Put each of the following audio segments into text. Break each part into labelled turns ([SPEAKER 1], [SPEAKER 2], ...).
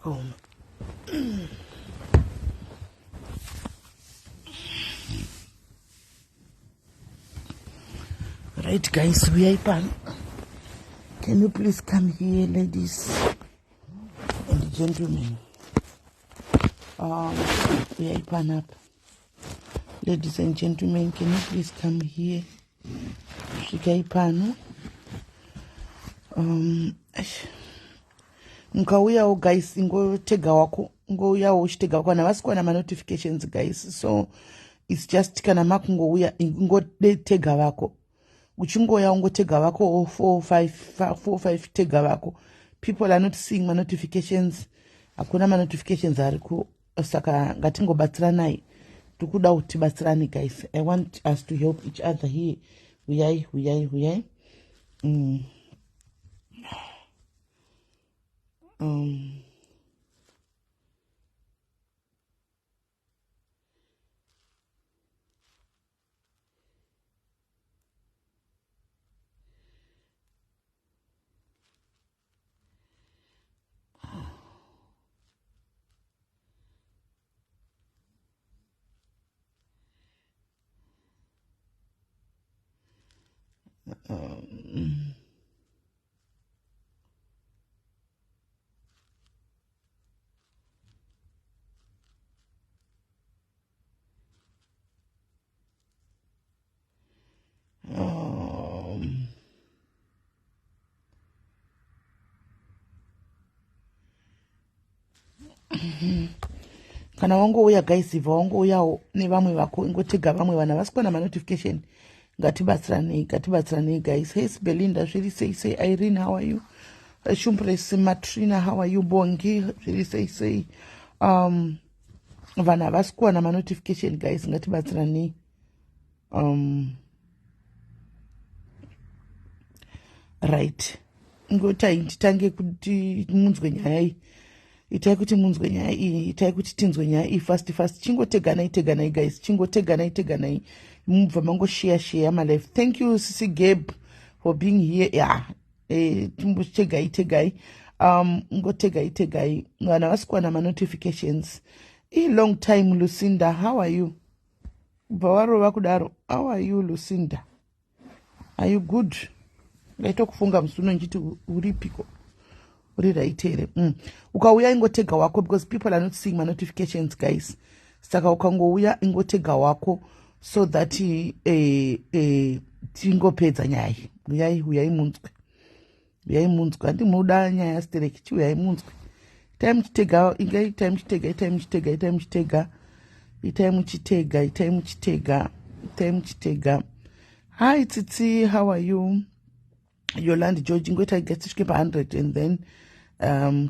[SPEAKER 1] home. Right, guys, we are pan. Can you please come here, ladies and gentlemen? We are pan up. Ladies and gentlemen, can you please come here? Shikaipan. Nkauyawo guys, ngotega wako, ngouyawo uchitega wako, navasikwa na notifications guys, so it's just kana makungouya ngotega wako. Uchingoya ungotega wako 4-5 tega wako. People are not seeing my notifications. Hakuna ma notifications ariku, saka ngatingobatsiranai. Tukuda utibatsirani guys. I want us to help each other here. Uyai. Kana wangouya guys, iva wangouyawo nevamwe vako ingotega vamwe vana vasikwa ma notification. Ngatibatsiranei guys. Hey Belinda, zviri sei. Irene, how are you? Shumpress Matrina, how are you? Bongi, zviri sei. Vana vasikwa ma notification guys, ngatibatsiranei. Right. Ngotai nditange kuti munzwe nyaya iyi. Itai kuti munzwe nyaya iyi, itai kuti tinzwe nyaya iyi fast. Chingoteganai guys, chingoteganai. Mubva mangoshare my life. Thank you Sisi Gabe for being here. Yeah. Tegai. Ngotegai. Vana vasikwa na notifications. Long time Lucinda, how are you? Bawaro vakudaro. How are you Lucinda? Are you good? Ngaito kufunga msuno njiti uripiko. Uriraitire. Ukauya ingotega wako because people are not seeing my notifications guys. Saka ukangouya ingotega wako so that tingopedza nyaya. Uyai munzwe. Andimuda nyaya stereki chi uyai munzwe. Time chitega, ingai time chitega. Hi Titi, how are you? Yolandi George, ngota get to skip 100 and then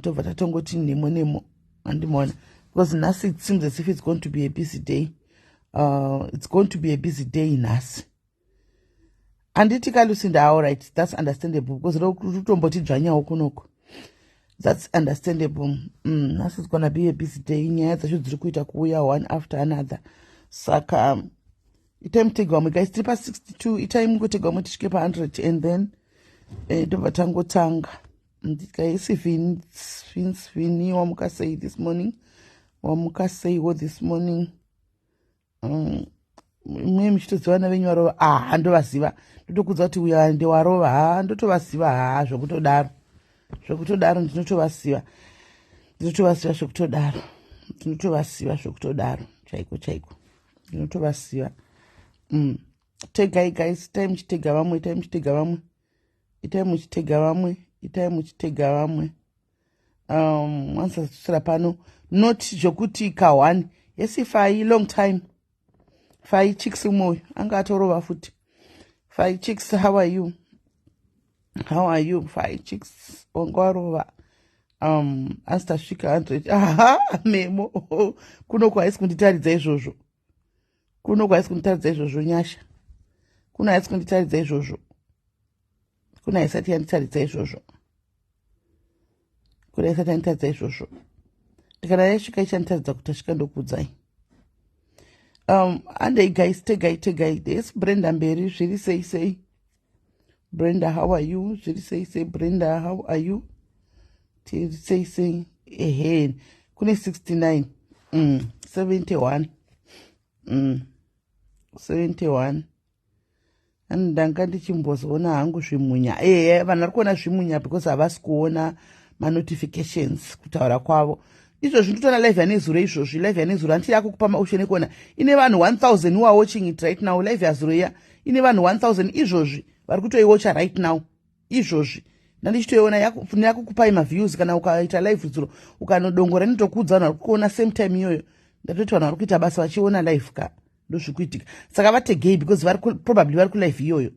[SPEAKER 1] tovata tongoti nemo andimona, because Nasi, it seems as if it's going to be a busy day. It's going to be a busy day in us. And itika Lucinda, all right, that's understandable because rutomboti janya okunoko. That's understandable. Nasi is gonna be a busy day. Nyaya dzacho dziri kuita kuuya one after another. Saka itai mutega wamwe guys, 362 itai mungotega wamwe tisvike pa 100 and then ndobva tangotanga. Ndikaisi Vini wamukasei this morning. This morning. Mwe michitoziva navenyu varova. Handovaziva. Ndotokudza kuti uya ndewarova. Ndotovaziva. Zvokutodaro ndinotovaziva. Zvokutodaro. Chaiko. Ndinotovaziva. Tegai guys. Itai muchitega vamwe. Itai muchitega vamwe. Wansasira pano. Not zvokuti kahwani. Yes, Fai, long time. Fai chicks umoyo. Anga atorova futi. Fai chicks, how are you? Fai chicks. Ongwarova. Asta shika 100. Aha, memo. Kuno kwa haisi kunditaridza izvozvo. Nyasha. Kuno haisi kunditaridza izvozvo. Kuna isati yanditaridza izvozvo. Ndikana yasvika ichanditaridza kuti asvika ndokuudzai. Andei guys, tegai. Yes, Brenda Mberi, zviri sei. Brenda, how are you? Zviri sei. Brenda, how are you? Tiri sei. ehe kune 69 71 71 and ndanga ndichimbozoona hangu zvimunya vanhu vari kuona zvimunya because havasi kuona manotifications kutaura kwavo izvozvi nditoona live yanezuro izvozvi live yanezuro handiti yakukupa maoption ekuona ine vanhu 1000 who are watching it right now live yazuro iya ine vanhu 1000 izvozvi vari kutoiwatcha right now izvozvi nandichitoiona yakukupai maviews kana ukaita live zuro ukanodongora nitokuudza vanhu vari kuona same time iyoyo ndatoti vanhu vari kuita basa vachiona live ka ndozvikuitika saka vategei because probably vari kulive iyoyo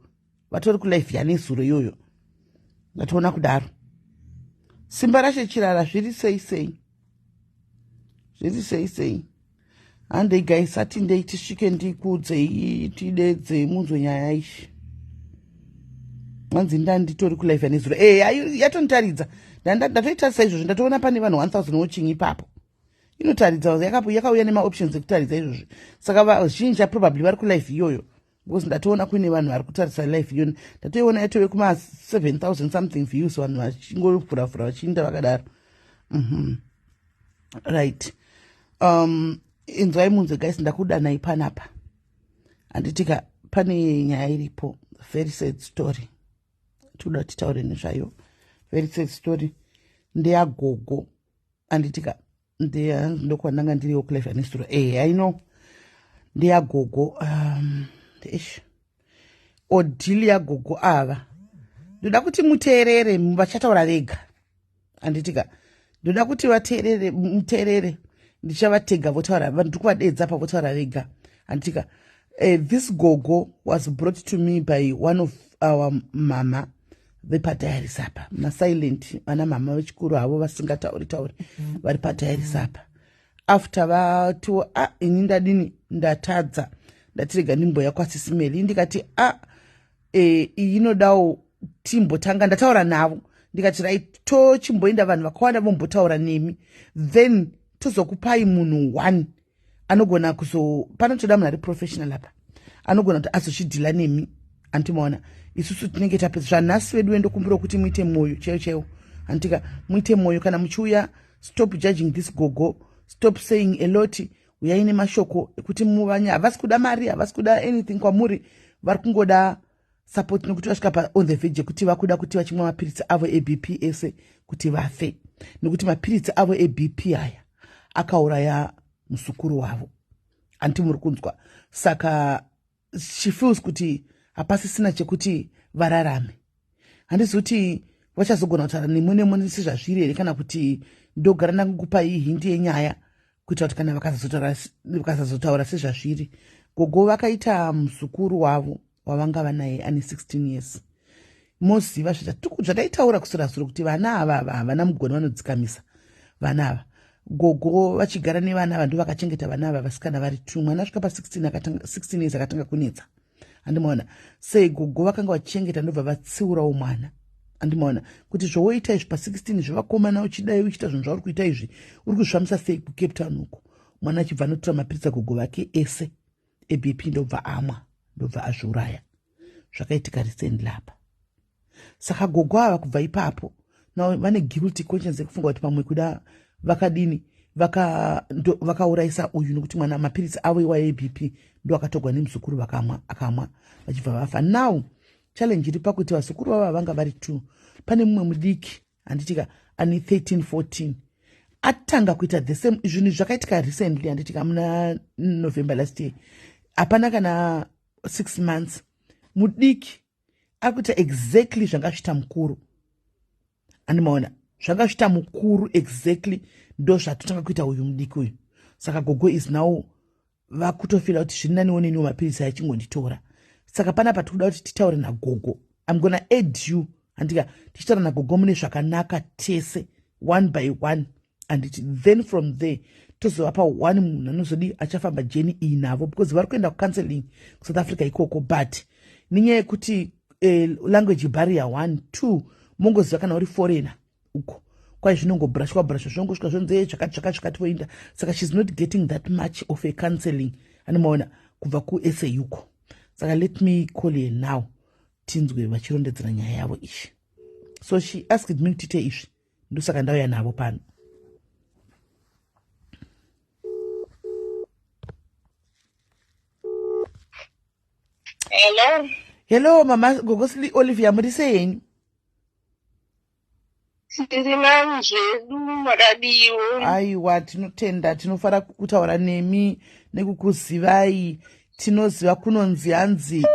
[SPEAKER 1] vatori kulive yanezuro iyoyo ndatoona kudaro simba rashe chirara zviri sei sei handei guys atindei tisvike ndikuudzei tidedze munzwe nyaya ishi manzi ndanditori kulive yanezuro yatonitaridza ndatoitarisa izvozvi ndatoona pane vanhu 1000 watching ipapo inotaridza yakauya nemaoptions ekutaridza izvozvi saka vazhinji probably vari kulive iyoyo because ndatoona kuine vanhu vari kutarisa live iyoyo ndatoiona yatove kuma 7000 something views vanhu vachingofura vachiinda vakadaro right inzwai munzwe guys ndakudanai panapa handitika pane nyaya iripo very sad story toda kuti taure nezvayo very sad story ndeyagogo handitika ndokwananga ndiriwo kulive yanestro I know ndeyagogo odhili yagogo ava ndoda kuti muteerere vachataura vega handitika ndoda kuti muteerere ndichavatega votaura ndikuvadedza pa votaura vega handitika this gogo was brought to me by one of our mama vepadiaries apa masilent vana mama vechikuru havo vasingatauri vari padiaries apa after vati ini ndadini ndatadza ndatirega ndimboya kwasisimeli ndikati iyi inodawo timbotanga ndataura navo ndikati right tochimboenda vanhu vakawanda vombotaura nemi then tozokupai munhu 1 anogona panotoda munhu ari professional apa anogona kuti azochidhila nemi antimaona isusu tinenge tapedza zvanhasi vedu vendokumbira kuti muite mwoyo chaiwo antika muite mwoyo kana muchiuya stop judging this gogo stop saying a lot uyai nemashoko ekuti muvanya havasi kuda mari havasi kuda anything kwamuri vari kungoda support nokuti vasvika pa on the verge kuti vakuda kuti vachimwa mapiritsi avo ebp ese kuti vafe nokuti mapiritsi avo ebp aya akauraya musukuru wavo anti muri kunzwa saka she feels kuti hapasisina chekuti vararame handizi kuti vachazogona kutaura nemune sezvazviri here kana kuti ndogara ndangukupai hindi yenyaya kuita kuti kana vakasazotaura sezvazviri gogo vakaita musukuru wavo wavanga vanaye ane 16 years moziva zvataitaura kusura zuro kuti vana ava havana mugoni vanodzikamisa vana ava gogo vachigara nevana ava ndo vakachengeta vana ava vasikana vari 2 mwana asvika pa 16 years akatanga kunetsa handimaona sei gogo vakanga vachichengeta ndobva vatsiurawo mwana handimaona kuti zvowoita izvi pa 16 zvovakomana uchidai uchiita zvinhu zvauri kuita izvi uri kuzvifambisa sei kucape town uko mwana achibva anotora mapiritsi agogo vake ese ebp ndobva amwa ndobva azviuraya zvakaitika recently apa saka gogo ava kubva ipapo nao vane guilty conscience yekufunga kuti pamwe kuda vakadini vakaurayisa uyu nokuti mwana mapiritsi avo iwa ebp ndo akatogwa nemuzukuru akamwa vachibva vafa now challenge iri pakuti vazukuru vavo vanga vari 2 pane mumwe mudiki handitika ane 13-14 atanga kuita the same zvinhu zvakaitika recently handitika muna November last year hapana kana 6 months mudiki ari kuita exactly zvanga zvita mukuru handimaona zvanga zvita mukuru exactly ndo zvatotanga kuita uyu mudiki uyu saka gogo is now vakutofila kuti zviri nani oneniwo mapiritsi ayachingonditora saka panapa tikuda kuti titaure nagogo I'm gonna aid you handika tichitaura nagogo mune zvakanaka tese one by one anditi then from there tozovapa one munhu anozodi achafamba jeni iyi navo because vari kuenda kucounseling kuSouth Africa ikoko but nenyaya yekuti language barrier 1 2 mongoziva kana uri foreigner uko kwai zvinongobrushwa zvinongosvika zvonzee zvakati voinda saka she's not getting that much of a counseling animaona kubva kuSA uko saka let me call her now tinzwe vachirondedzera nyaya yavo ishi so she asked me kuti tiite izvi ndosaka ndauya navo pano
[SPEAKER 2] Hello.
[SPEAKER 1] Hello mama Gogosli Olivia muri sei?
[SPEAKER 2] Tiri nani zvedu makadiwo.
[SPEAKER 1] Aiwa tinotenda tinofara kutaura nemi nekukuzivai. Tinoziva kunonzi hanzi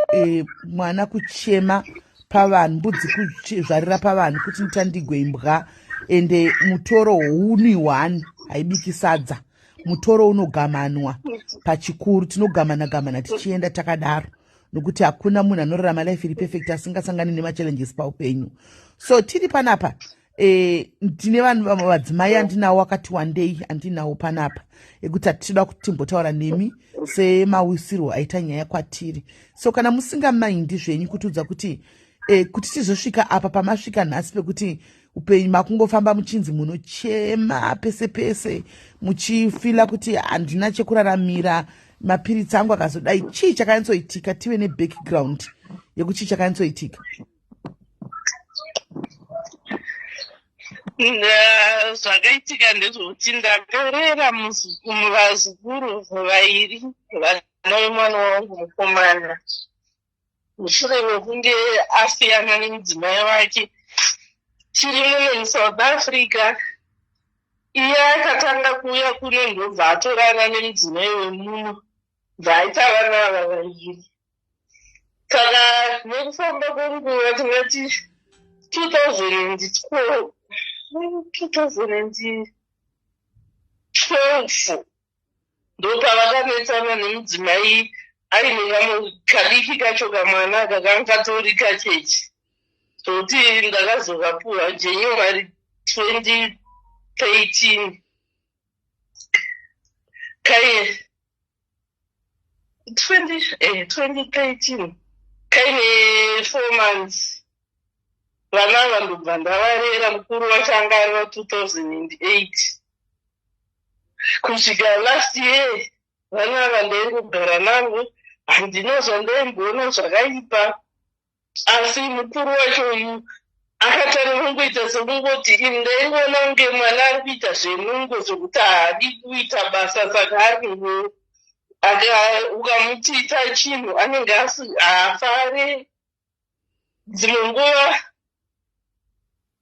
[SPEAKER 1] mwana kuchema pavanhu, mbudzi kuzvarira pavanhu kuti nditandigwe imbwa, ende mutoro huni hwani haibiki sadza. Mutoro unogamanwa pachikuru, tinogamana tichienda takadaro, nokuti hakuna munhu anorarama life iri perfect asingasangani nemachallenges paupenyu. So tiri panapa ndine vanhu vadzimai andinawo wakati wandei andinawo panapa ekuti hatitoda kuti timbotaura nemi semawisirwo aita nyaya kwatiri. So kana musingamaindi zvenyu kutiudza kuti kuti tizosvika apa pamasvika nhasi pekuti upenyu makungofamba muchinzi munochema pese pese muchifila kuti handina chekuraramira, mapiritsi angu akazodai, chii chakanyatsoitika? Tive nebackground yekuti chii chakanyatsoitika.
[SPEAKER 2] Zvakaitika ndezvokuti ndakarera vazukuru vairi vane mwana wangu mukomana. Mushure mekunge asiyana nemudzimai wake tiri muno muSouth Africa, iye akatanga kuuya kuno ndobva atorana nemudzimai wemuno, bvaita vana ava vaviri. Saka nekufamba kwenguva tingati 2012 ndopavakanetsana nemudzimai aine kamwe kadiki kacho kamwana kakanga katori kachechi, zvokuti ndakazokapuhwa January 2013 2013 kaine 4 months. Vana ava ndobva ndavarera, mukuru wacho anga ari wa2008 kusvika last year. Vana ava ndaingogara navo, handinozva ndaimboona zvakaipa, asi mukuru wacho uyu akatanga kungoita sekungoti ini ndaingoona kunge mwana ari kuita zvenungo zvokuti haadi kuita basa, saka ari ukamuchita chinhu anenge haafare. Dzimwe nguva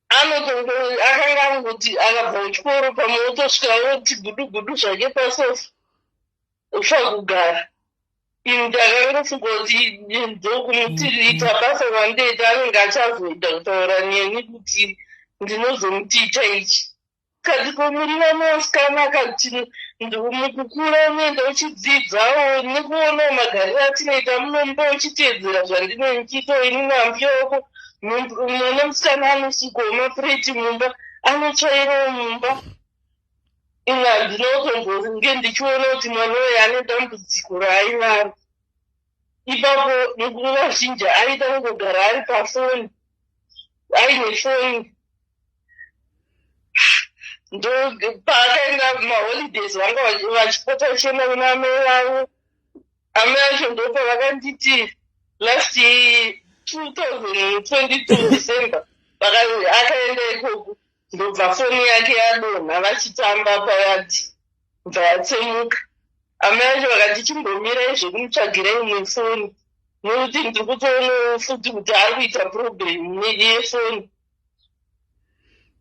[SPEAKER 2] akanga angoti akabva kuchikoro pamwe otosvika oti gudu zvake pasofa ufa kugara. Ini ndakangofunga kuti ndokumutirita basa vandeita anenge achazoita kutaura neni kuti ndinozomuticha ichi. Kati komuri vanasikana akati mukukura unoenda uchidzidzawo nekuonawo magariro atinoita munomba uchiteedzera zvandinonchito ini nambiyoko. Mwana musikana anosikawo mapureti mumba, anotsvairawo mumba. Ina handinotombonge ndichiona kuti mwana uyu ane dambudziko raainaro. Ipapo nguva zhinji aida kungogara ari pafoni, aine foni. Paakaenda kumaholidays vanga vachipota vachienda kuna amai vavo. Amai acho ndopa vakanditi last 2022 December akaenda ikoko, ndobva foni yake yadonha vachitamba payati, bva yatsemuka. Amai acho vakati chimbomirai zvekumutsvagira imwe foni, nokuti ndiri kutoonawo futi kuti ari kuita problem yefoni.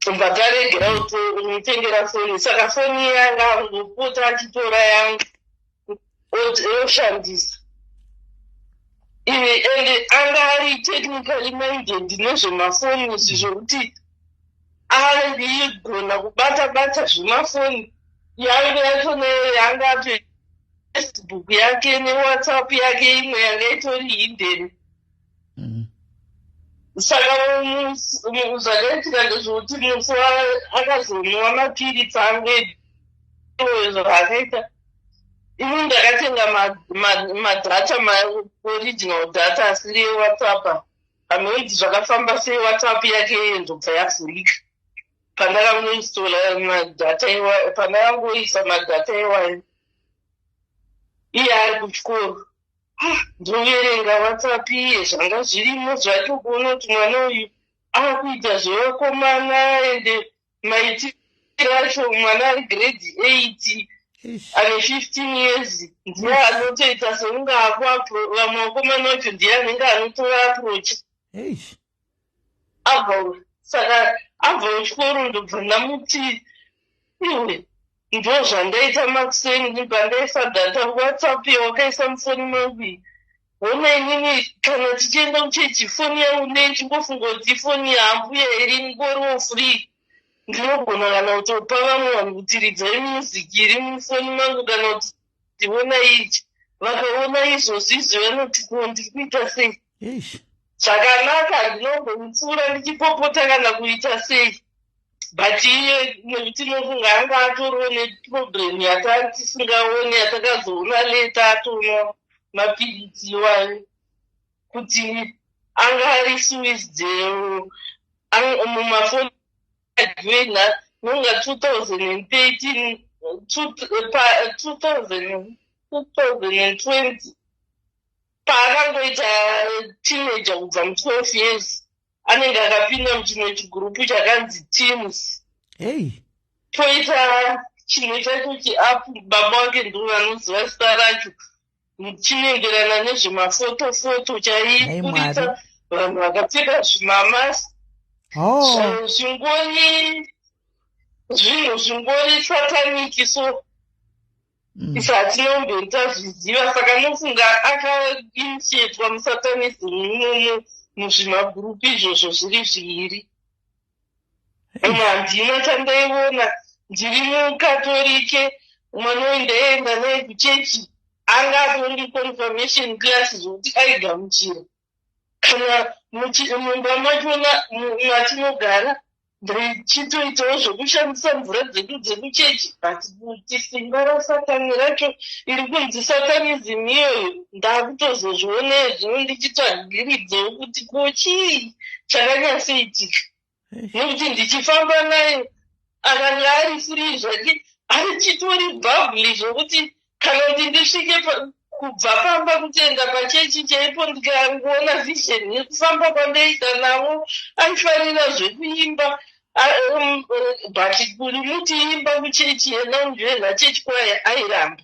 [SPEAKER 2] Bva taregera kumutengera foni, saka foni yanga angopota achitora yangu oshandisa. Ende anga ari technically minded nezvemafoni izvi zvokuti aigona kubata zvemafoni. Yanga yachona yanga ato Facebook yake neWhatsApp yake imwe yanga itori hidden. Saka zvakaitika ndezvokuti musi akazonwa mapiritsi angu zvakaita. Ini ndakatenga madhata maoriginal data asiri eWhatsApp, anoiti zvakafamba seWhatsApp yake ndobva yavhurika. Pandakangoisa madhata eWine iye ari kuchikoro, ndoverenga WhatsApp iye zvanga zvirimo zvacho kuona kuti mwana uyu akuita zvevakomana ende maitiro acho mwana ari grade 8
[SPEAKER 1] Eish.
[SPEAKER 2] ane 15 years ndiye anotoita seunge vamwe vakomana vacho ndiye anenge anotora aproach
[SPEAKER 1] Eish.
[SPEAKER 2] saka abva kuchikoro ndobva ndamuti iwe ndo zvandaita makuseni pandaisa data whatsapp yawakaisa mufoni mangu iyi ona inini kana tichienda kuchechi foni yangu ndechimbofunga kuti ifoni yaambuya iri ngoriwo free ndinogona kana kutopa vamwe vanhu kutiridzai musiki iri mufoni mangu kana kuti ndiona ichi vakaona izvozvizvi vanoti ko ndiri kuita sei
[SPEAKER 1] Eish.
[SPEAKER 2] zvakanaka ndinogomupfuura ndichipopota kana kuita sei but iye nekuti nofunga anga atoriwo neproblemu yatanga tisingaoni yatakazoona leta atonwa mapiriti iwayo kuti anga ari swisd mumafoni agwena nonga 2013 2020 paakangoita teenager kubva mu12 years anenge akapinda muchimwe chigurupu chakanzi teams
[SPEAKER 1] Hey.
[SPEAKER 2] toita chimwe chacho chiapu baba wake ndo vanoziva zita racho chinoenderana nezvemafoto chaibudisa vanhu vakapfeka zvimamasi zvingori zvinhu zvingori sataniki so isa hatinamberi tazviziva saka nofunga akainitiatwa musatanism imomo muzvimagurupu izvozvo zviri zviviri umwe handina chandaiona ndiri mukatolike mwana wendaenda naye kuchechi anga atori muconfirmation class zvokuti aigamuchira kana mumba machona matinogara ndichitoitawo zvokushandisa mvura dzedu dzekuchechi but kuti simba rasatani racho iri kunzi satanism iyoyo ndakutozozvionei zvino ndichitsvagiridzawo kuti kochii chakanyaseitika nekuti ndichifamba naye akanga ari free zvake arichitori bhabhuli zvokuti kana kuti ndisvike kubva pamba kutoenda pachechi chaipo ndikangoona vision yekufamba kwandaita navo aifanira zvekuimba but kuri muti imba kuchechi yena unjoenda chechi kwaya airamba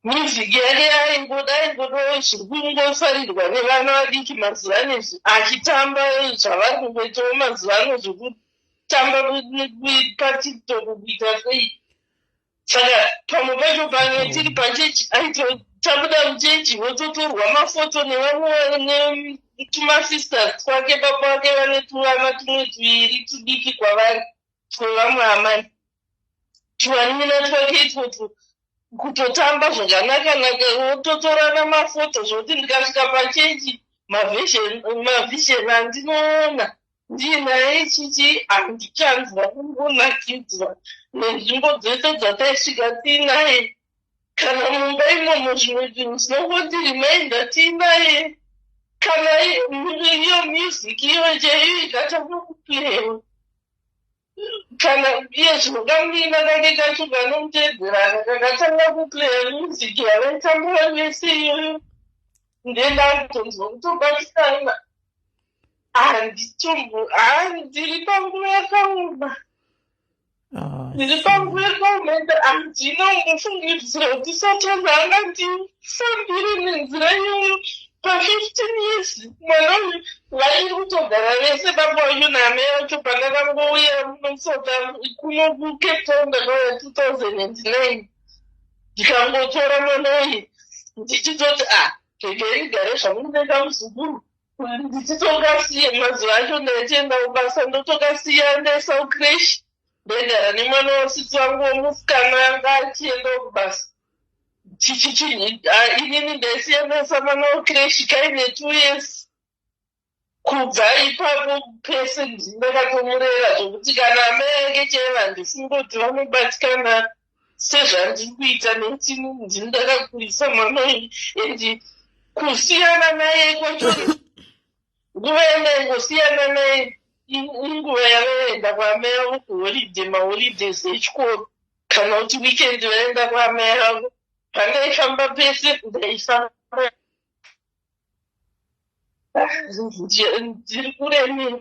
[SPEAKER 2] music yake aingodawo zviri kungofarirwa nevana vadiki mazuva anezvi achitamba zvavari kungoitawo mazuva ano zvekutamba patiktok kuita sei saka pamwe pacho pamwe tiri pachechi aitotabuda muchechi wototorwa mafoto nevamwe netumasisters twake baba vake vane tuvana tumwe tuviri tudiki kwavari twevamwe amani tuwanina twake itwotwo kutotamba zvakanaka-naka wototorana mafoto zvokuti ndikasvika pachechi mavhisheni andinoona ndinaye chichi handichanzwa kungonakidzwa nenzvimbo dzese dzataisvika tiinaye kana mumba imomo zvimwe zvinhu zvinongotirimainda tiinaye kana iyo music iyo chaiyo ikatanga kupirewa kana iye zvinokamurina kake kacho kanomutedzerana kakatanga kupleya music yavaitambura vese iyoyo ndendakutonzwa kutobatisana ndiri panguva yakaoma ndiri panguva yakaoma ende handinomufungidzira kuti satani angandifambire nenzira iyoyo pa15 years mwana uyu vairi kutogara vese baba uyu nehame yacho pandakangouya kuno kucape town ndakauya 2009 ndikangotora mwana uyu ndichitoti regerigare zvamunobeka muzukuru ndichitokasiya mazuva acho ndaitienda kubasa ndotokasiya ndaisa ukreshi ndaigara nemwana wasisi wangu womusikana anga achienda kubasa inini ndaisiyanasa mwana wokreshi kaine 2 years kubva ipapo pese ndakatomurera zvokuti kana amai ake chaiva ndifungoti vanobatikana sezvandiri kuita netini ndini ndakakurisa mwana uyu endi kusiyana naye kwacho nguva yandaingosiyana naye inguva yavaenda kwaamai avo kuholiday maholidays echikoro kana kuti weekend vaenda kwaamai avo pandaifamba pese ndaifamba ndiri kuremera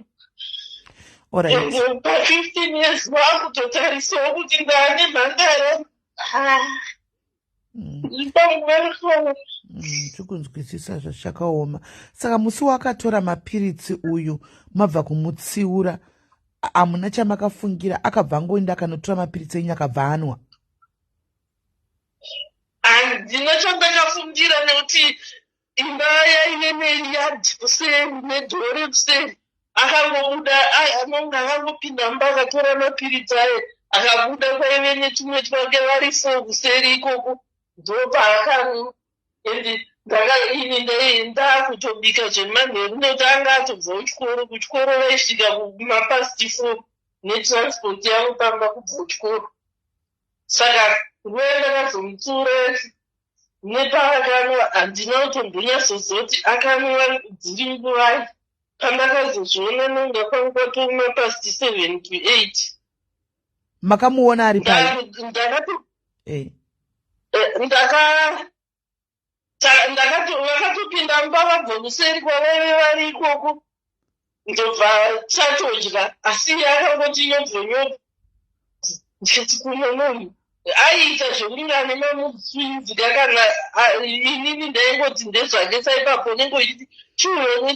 [SPEAKER 2] pa15 years vakutotarisawo kuti ndaane mhandara
[SPEAKER 1] chikunzwisisa zvachakaoma. Saka musi wakatora mapiritsi uyu mabva kumutsiura, hamuna chamakafungira? Akabva angoenda akanotora mapiritsi enyu akabva anwa?
[SPEAKER 2] handina chandakafungira nekuti imba yaive neriyadhi kuseri nedhore kuseri. Akangobuda anonga akangopinda mumba akatora mapiritsi ayo akabuda, kwaive netumwe twake vari 4 kuseri ikoko, ndopaakanu. Endi ini ndakutobika zvemanheru nekuti anga atobva kuchikoro vaisvika kumapasti 4 netransport yavo pamba kubva kuchikoro. Saka nguva ndakazomutsura nepaakanwa handina kutombonyatsozoti akanwa dziri nguvai. Pandakazozviona nonga kwangu kwatori mapasti 7 to 8.
[SPEAKER 1] Makamuona ari pai?
[SPEAKER 2] Vakatopinda mumba vabva kuseri kwavaive vari ikoko, ndobva chatodya, asi akangoti nyobvonyobva. Ndikati kuno munhu aiita zvekungane mamudzika, kana inini ndaingoti ndezvake saipapo nengoiti chiuyo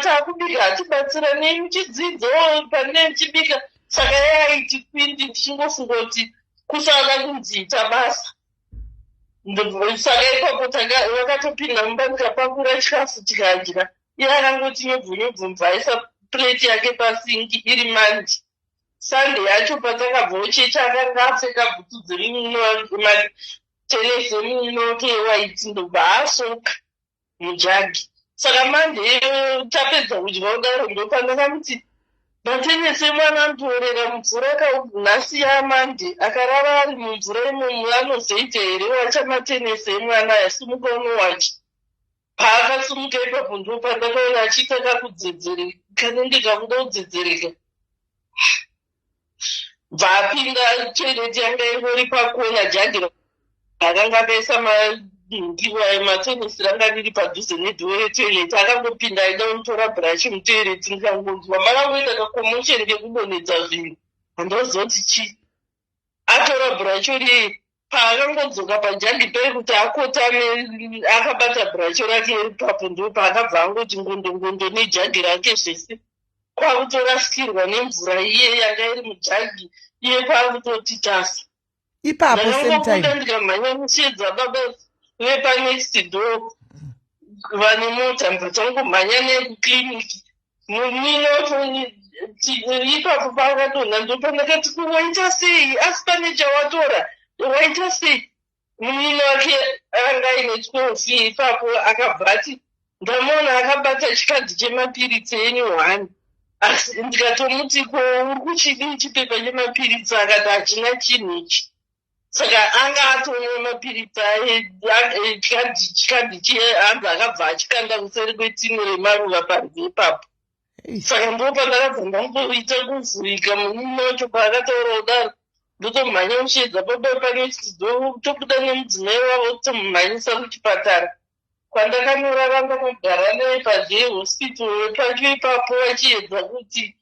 [SPEAKER 2] taakubika hatibatsira nei muchidzidzo pane muchibika. Saka yaaiti kwindi ndichingofunga kuti kusada kunziita basa. Saka ipapo vakatopinda mumba ndikapakura chikafu tikadya. Iye akangoti nyobvonyobvo mubvaisa pleti yake pasingi iri mandi. Sande yacho patakabvawo checha akanga apfeka bhutsu dzematenesi emunoke ewaiti, ndobva asoka mujagi. Saka mande tapedza kudya kudaro ndopandakamuti matenesi emwana anotorera mumvura nhasi yamande, akarara ari mumvura imomo anozoita here wachamatenesi emwana yasimuka uno wacho. Paakasimuka ipapo ndopandakaona achiita kakudzedzereka, kanenge kakuda kudzedzereka. Bvapinda toilet yanga ingori pakona, jagi rakanga akaisa matenesi ranga riri padhuze nedhoo retoilet. Akangopinda aida kunotora bhurashi mutoilet, ndikangonzwa makangoita kakomosheni kekudonhedza zvinhu, handazoti chii. Atora bhurashi riye, paakangodzoka pajagi pei kuti akotame akabata bhurashi rake ipapo, ndo paakabva angoti ngondo nejagi rake zvese. Kwakutorasikirwa nemvura iye yanga iri mujagi, iye kwakutoti tasa.
[SPEAKER 1] Ipapo same time
[SPEAKER 2] ndikamhanya mushedza baba vepanext door vane mota, mbachangomhanya nekukliniki muninoto. Ipapo paakatonha ndopandakati waita sei, asi pane chawatora, waita sei. Munino wake anga aine 12 ipapo akabva ati ndamuona akabata chikadhi chemapiritsi enyu 1. Asi ndikatomuti ko uri kuchidii chipepa chemapiritsi, akati hachina chinhu ichi. Saka anga atonwa mapiritsi aye, chikadhi chehanzi akabva achikanda kuseri kwetini remaruva panze ipapo. Saka ndo pandakabva ndangoita kuvhurika munino wacho paakataura kudaro, ndotomhanya mushedza baba panext door, tobuda nemudzimai wavo kutomumhanyisa kuchipatara. Kwandakanyorara ndakagara naye pazvehospital pacho ipapo vachiedza kuti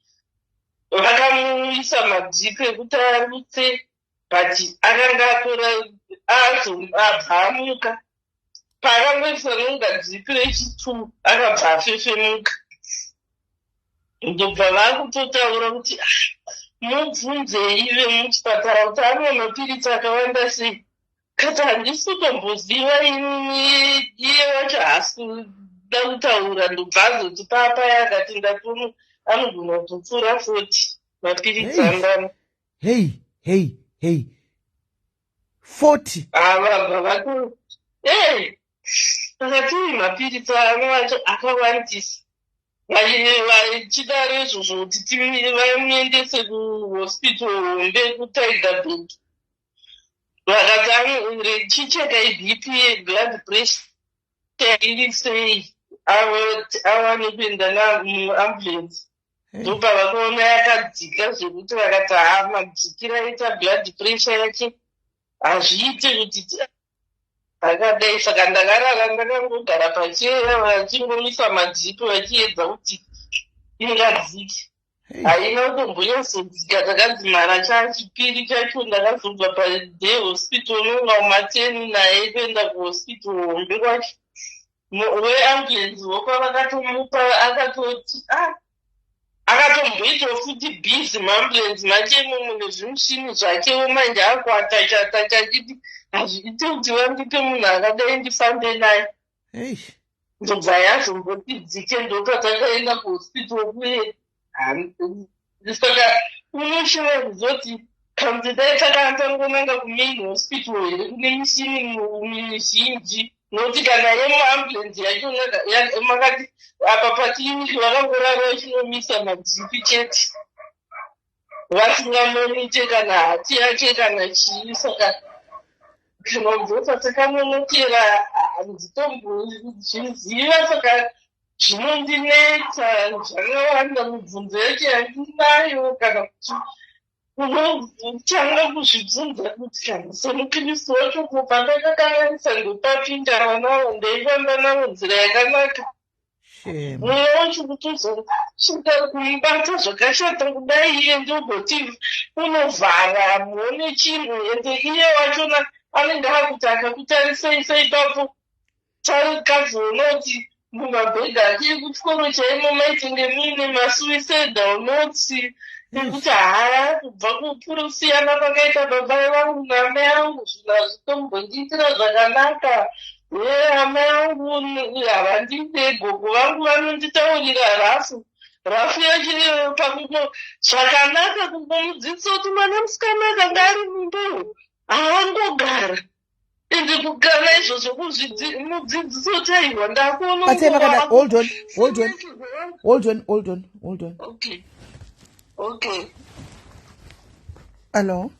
[SPEAKER 2] vakamuisa madhipu ekuti arutse, but akanga atora abva amuka. Paakangoisa nonga dhipu rechi2 akabva afefemuka. Ndobva vakutotaura kuti mubvunzei ive muchipatara kuti anwa mapiritsi akawanda sei. Kati handisi kutomboziva inini, iye wacho hasi kuda kutaura. Ndobva azoti papaya akati ndatono anogona kutopfuura 40 mapiritsi angano.
[SPEAKER 1] Hey 40
[SPEAKER 2] vabva vato akati mapiritsi ano wacho akawandisa. Vachidaro izvozvo kuti vamuendese kuhospital hombe kuTiger Bank. Vakati chicheka ibp blood pressure iri sei, awane kuenda muambulance. Ndopa vakaona yakadzika zvekuti vakati madzikira aita blood pressure yake hazviite kuti akadai. Saka ndakarara ndakangogara pachera vachingomisa madhipu vachiedza kuti ingadzike.
[SPEAKER 1] Hey.
[SPEAKER 2] haina kutombonyazodzika. Takadzimara chachipiri chacho ndakazobva paday hospital nonga umateni naye kuenda kuhospital hombe kwacho. Weambulance wokwavakatomupa akatoti akatomboitawo futi bhizi maambulensi machemo mune zvimushini zvakewo manje akuatachatacha achiti hazviite kuti vandipe munhu akadai ndifambe naye.
[SPEAKER 1] Hey.
[SPEAKER 2] ndobva yazomboti dzike ndopatakaenda kuhospital uye saka unoshuwa kuzoti kamudai takantangonanga kumain hospital here kune mishini mizhinji nokuti kana yemuambulensi yacho makati apa pakiliniki vakangorara vachinomisa madzipi chete vasingamonite kana hati yake kana chii. Saka zvinobvota takanonokera handitomboziva, saka zvinondinetsa zvakawanda. Mibvunzo yacho handinayo kana kuti unotanga kuzvibvunza kuti kana semukristu wacho kupandakakanganisa ndopapinda navo ndeifamba navo nzira yakanaka, mweya wacho kutozosvika kuibata zvakashata kudai iye ndoboti unovhara muone chinhu, ende iye wachona anenge akuti akakutarisei seipapo tarikazoona kuti mumabhedha achiri kuchikoro chaimo maitinge muine masuicidal notes nekuti haya kubva kupurusiyana kwakaita baba vangu naamai angu zvinhu hazvitombondiitira zvakanaka. Amai angu havandide, gogo vangu vanonditaurira rafu yacho pakuno zvakanaka kungomudzidzisa kuti mwana musikana akanga ari mumbeho haangogara ende kugara izvozvo mudzidzisa kuti aiwa ndakuona.
[SPEAKER 1] Hold on.
[SPEAKER 2] Okay.
[SPEAKER 1] Hello.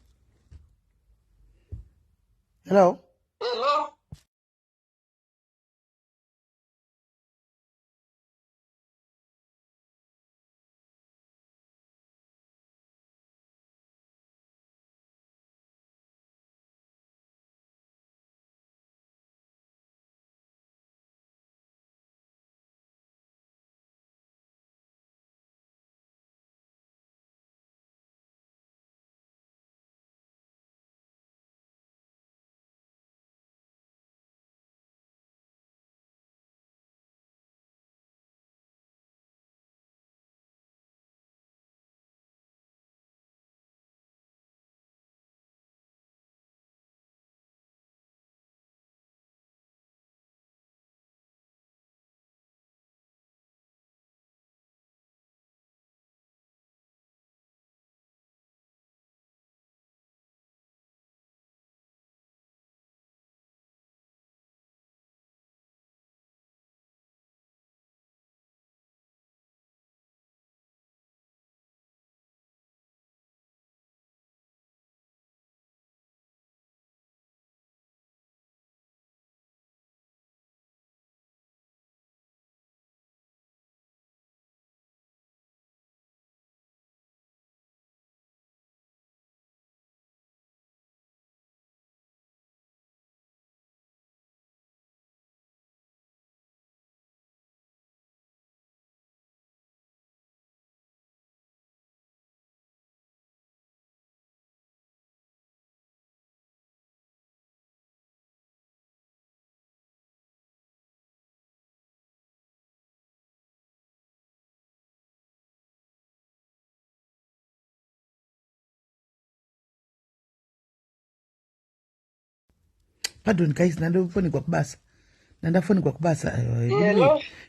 [SPEAKER 1] Pardon guys, nandafonikwa kubasa.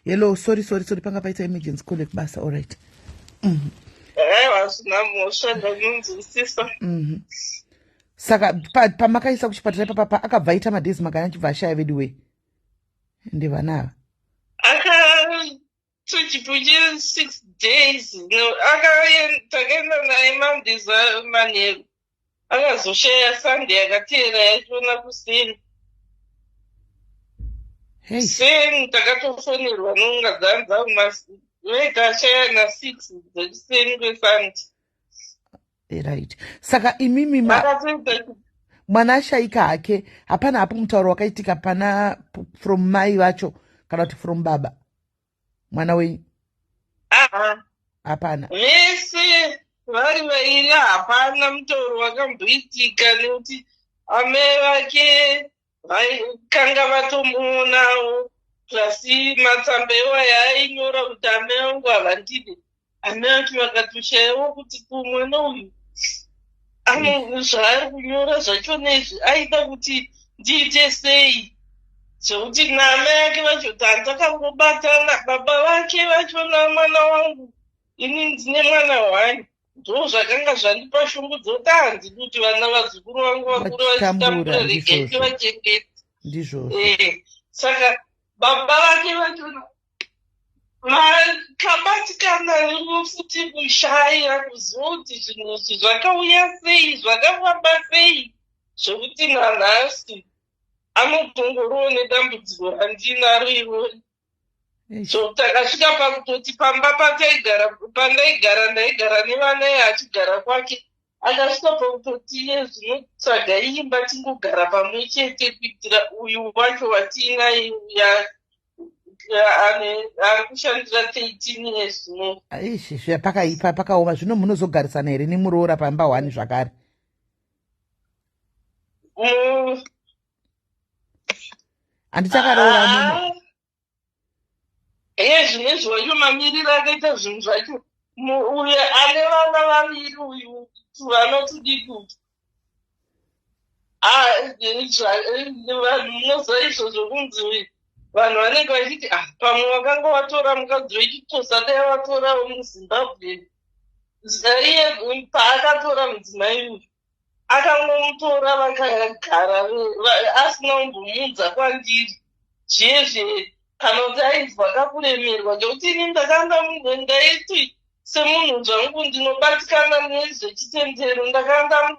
[SPEAKER 1] Hello, sorry panga paita emergency call kubasa. All right. Saka pamakaisa kuchipatara ipapa akabva aita madhezi makana achibva ashaya vedu we ndivana
[SPEAKER 2] tuchipuchira 6 days takaenda naye mamdhiza manheru akazoshaya Sunday akateera yachiona kuseni. Seni takatofonerwa neungadzani dzangu vega ashaya na6 dzechiseni kweSunday.
[SPEAKER 1] Right. Saka imimi mwana ashaika hake hapana hapo mtauro wakaitika pana from mai vacho kana kuti from baba mwana wenyu. hapana.
[SPEAKER 2] vese vari vairi hapana mutauro wakamboitika, nekuti amai vake vakanga vatombonawo, plasi matsamba iwaya ainyora kuti amai vangu havandidi. Amai vake vakatoshayawo kuti kumwe nouyu zvaari kunyora zvacho nezvi aida kuti ndiite sei, zvokuti naamai ake vachoti handzakangobatana. Baba vake vachona mwana wangu ini ndine mwana wani, ndo zvakanga zvandipa shungu dzoti handidi kuti vana vazukuru vangu vakuru vachitambura regai vachengeta. Saka baba vake vachona vakabatikana rivo futi kushaya kuziva kuti zvinhu izvi zvakauya sei, zvakafamba sei, zvokuti nanhasi anotongorowo nedambudziko randinaro irori. So takasvika pakutoti pamba pandaigara ndaigara nevanai achigara kwake, akasvika pakutoti iye zvinotsvaga imba tingogara pamwe chete kuitira uyu wacho watiinaye ari kushandira 13 years zvino.
[SPEAKER 1] Izvi pakaipa pakaoma. Zvino munozogarisana here nemuroora pamba 1 zvakare? Handichakaroora muno.
[SPEAKER 2] Zvinezvi wacho mamiriro akaita zvinhu zvacho. Uyu ane vana vaviri, uyu vanotudi kuti vanhu munoziva izvozvo kunzi vanhu vanenge vachiti pamwe wakanga watora mukadzi wechitosa dai watorawo muzimbabwe. Iye paakatora mudzimai uyu akangomutora vakagara asina kumbomuudza kwandiri zvezve kana kuti aizwa kakuremerwa, ngekuti ini ndaiti semunhu zvangu ndinobatikana nezvechitendero, ndakanda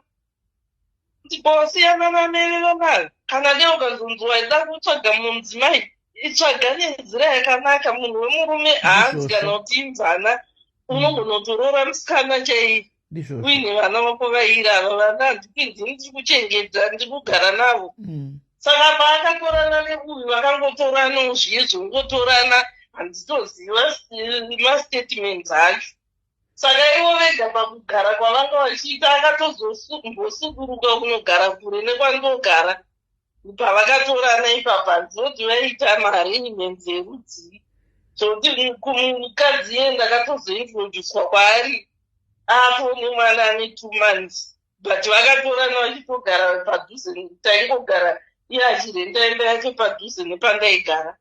[SPEAKER 2] ndibosiyana namai vanavo. Kana dei ukazonzi waida kutsvaga mudzimai, itsvaga nenzira yakanaka. Munhu wemurume haanzi kana kuti inzana, unongonotorora musikana chaiye uine vana vako vairi ava. Vana handipinzi ndiri kuchengeta, ndiri kugara navo. Saka paakatorana neuyu vakangotorana zviye zvongotorana, handitoziva mastatements acho. Saka ivo vega pakugara kwavanga vachiita akatozombosunguruka kunogara kure nekwandogara. Pavakatorana ipapa ndinoti vaita maarrangements erudzii, zvokuti mukadzi iye ndakatozointroducwa kwaari apo nemwana ane 2 months, but vakatorana vachitogara padhuze. Taingogara iye achirenda imba yake padhuze nepandaigara.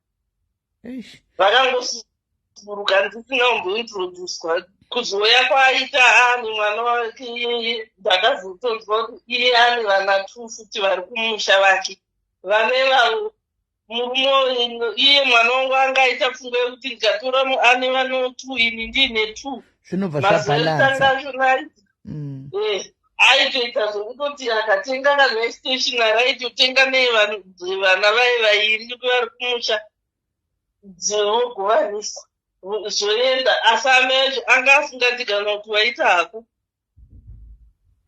[SPEAKER 2] Vakangosunguruka ndisina kumbointroducwa. Kuzoya kwaaita nemwana wake iyeye, ndakazotonzwa kuti iye ane vana 2 futi vari kumusha vake. Vane vavo murume iye mwana wangu angaita pfungwa yekuti ndikatora ane vana 2 ini ndiine 2
[SPEAKER 1] zvinobva zvabalansa.
[SPEAKER 2] Aitoita zvokutoti akatenga kana stationary aitotenga nevana vaye vairi vari kumusha dzevogovanisa zvoenda. Asi amai acho anga asingati kana kuti waita hako.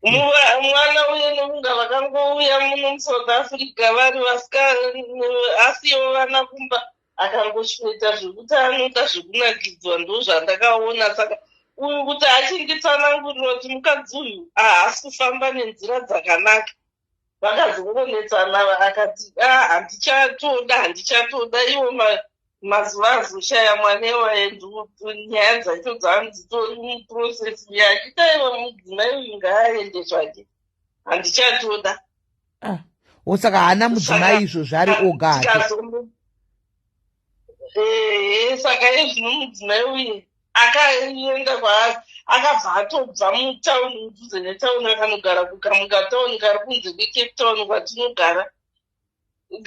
[SPEAKER 2] Mwana uye nomunga vakangouya muno muSouth Africa vari asiwo vana kumba, akangosveta zvekuti anoda zvekunakidzwa. Ndo zvandakaona. Saka uyu kuti achinditsanangurira kuti mukadzi uyu haasi kufamba nenzira dzakanaka, vakazongonetsana. Akati handichatoda iwo mazuva azoshaya mwana waye. Nyaya dzacho dzandzitori muprocesi yake. Taiwa mudzimai uyu ngaaende zvake, handichatoda.
[SPEAKER 1] Saka haana mudzimai izvozvo ari oga hake.
[SPEAKER 2] Saka izvino mudzimai uyu akaenda kwaari, akabva atobva mutauni mudhuze netauni akanogara kukamuka tauni kari kunze kweCape Town kwatinogara.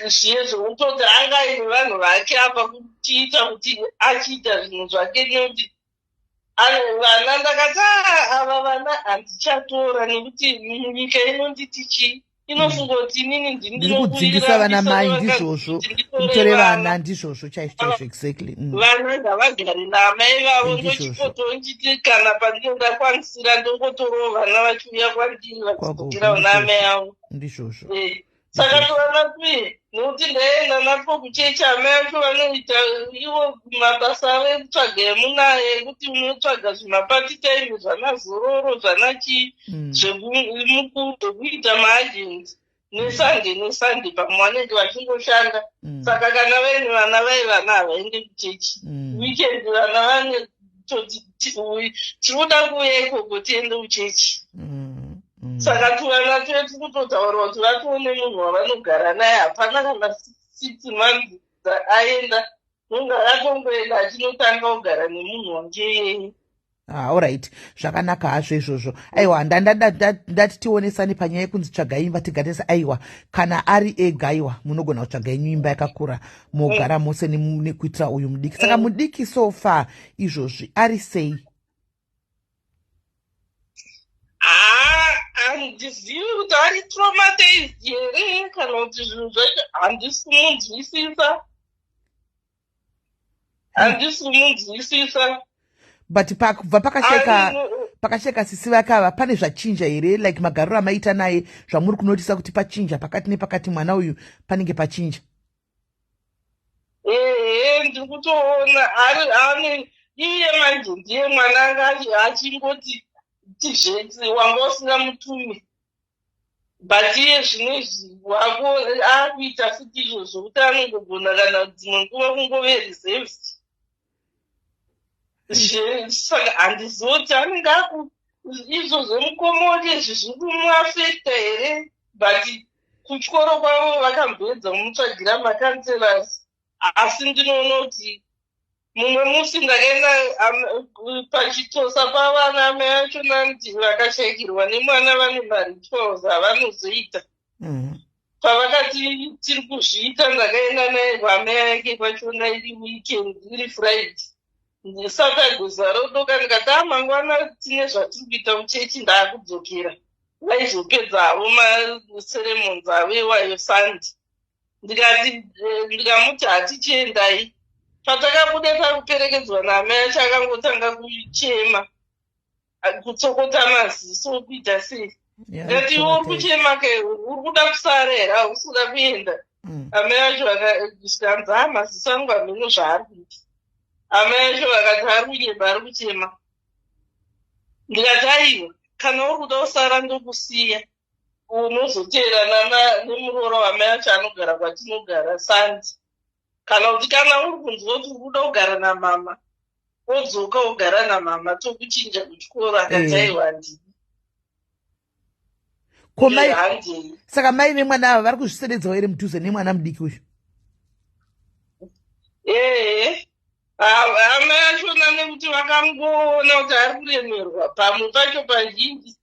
[SPEAKER 2] Zviye zvokutoti angaine vanhu vake apa kutiita kuti achiita zvinhu zvake, nekuti vana ndakati ava vana handichatora, nekuti nyika inonditi chii, inofunga kuti inini
[SPEAKER 1] ndinokudzingisa vana mai. Ndizvozvo mutore vana, ndizvozvo chaizvo exactly.
[SPEAKER 2] Vana ngavagare namai vavo. Ndochipotonjiti kana pandingakwanisira ndongotorawo vana vachiuya kwandiri vachizogara naamai avo.
[SPEAKER 1] Ndizvozvo.
[SPEAKER 2] Saka tovana kuti nokuti ndaenda napo kuchechi hama yacho vanoita ivo mabasa avo ekutsvaga emunaye ekuti unotsvaga zvimapatitaimi zvanazororo zvanachii zvekuita maagenzi nesande pamwe vanenge vachingoshanda. Saka kana vaine vana vaiva havaendi kuchechi wikendi vana vane tinoda kuuya ikoko tiende kuchechi. Saka tuvana twetu kutotaurwa kuti vatoone munhu wavanogara naye. Hapana kana 6 months aenda nonga atongoenda achinotanga kugara nemunhu wange.
[SPEAKER 1] Alright, zvakanaka hazvo izvozvo. Aiwa, ndati tionesane panyaya yekunzi tsvagai imba tigatesa. Aiwa, kana ari ega aiwa munogona kutsvaga yenyu imba yakakura mogara mose nekuitira uyu mudiki. Saka mudiki so far izvozvi ari sei?
[SPEAKER 2] Handizivi kuti ari traumatized here kana kuti zvinhu zvacho handisi kumunzwisisa.
[SPEAKER 1] But kubva pakasheka sisi vake ava pane zvachinja here, like magariro amaita naye zvamuri kunotisa kuti pachinja pakati nepakati mwana uyu panenge pachinja?
[SPEAKER 2] Ndiri kutoona ane iye manje ndiye mwana anga achingoti tizveti wanga usina mutumi, but iye zvinezvi wako akuita futi izvozvo kuti anongogona kana dzimwe nguva kungove reserved. Saka handizivi kuti anenge izvo zvemukomori izvi zviri kumuafekta here, but kutyoro kwavo vakamboedza kumutsvagira makanselas. Asi ndinoona kuti mumwe musi ndakaenda pachitosa pavana mai acho nanti vakashakirwa nemwana vane marituals avanozoita. Pavakati tiri kuzviita ndakaenda naye kwamai ake pachona iri weekend iri Friday. Saturday zarodoka ndikati mangwana tine zvatiri kuita muchechi ndaakudzokera. Vaizopedzavo maseremons avo iwayo Sunday. Ndikamuti hatichiendai. Patakabude pakuperekedzwa namai acho akangotanga kuchema kutsokota maziso kuita sei. Ndati uri kuchema ke uri kuda kusara here hausi kuda kuenda? Amai acho akasvikanza maziso angu hameno zvaari kuita. Amai acho vakati ari kunyemba ari kuchema. Ndikati aiwa kana uri kuda kusara ndokusiya unozoteerana nemuroora wamai acho anogara kwatinogara Sandi. Kana kuti kana uri kunzwa kuti uri kuda kugara namama wodzoka wogara namama tokuchinja kuchikoro. Akati aiwa handidi.
[SPEAKER 1] Saka mai vemwana ava vari kuzviseredzawo here mudhuze nemwana mudiki uyu?
[SPEAKER 2] Amai achona nekuti vakangoona kuti ari kuremerwa pamwe pacho pazhinji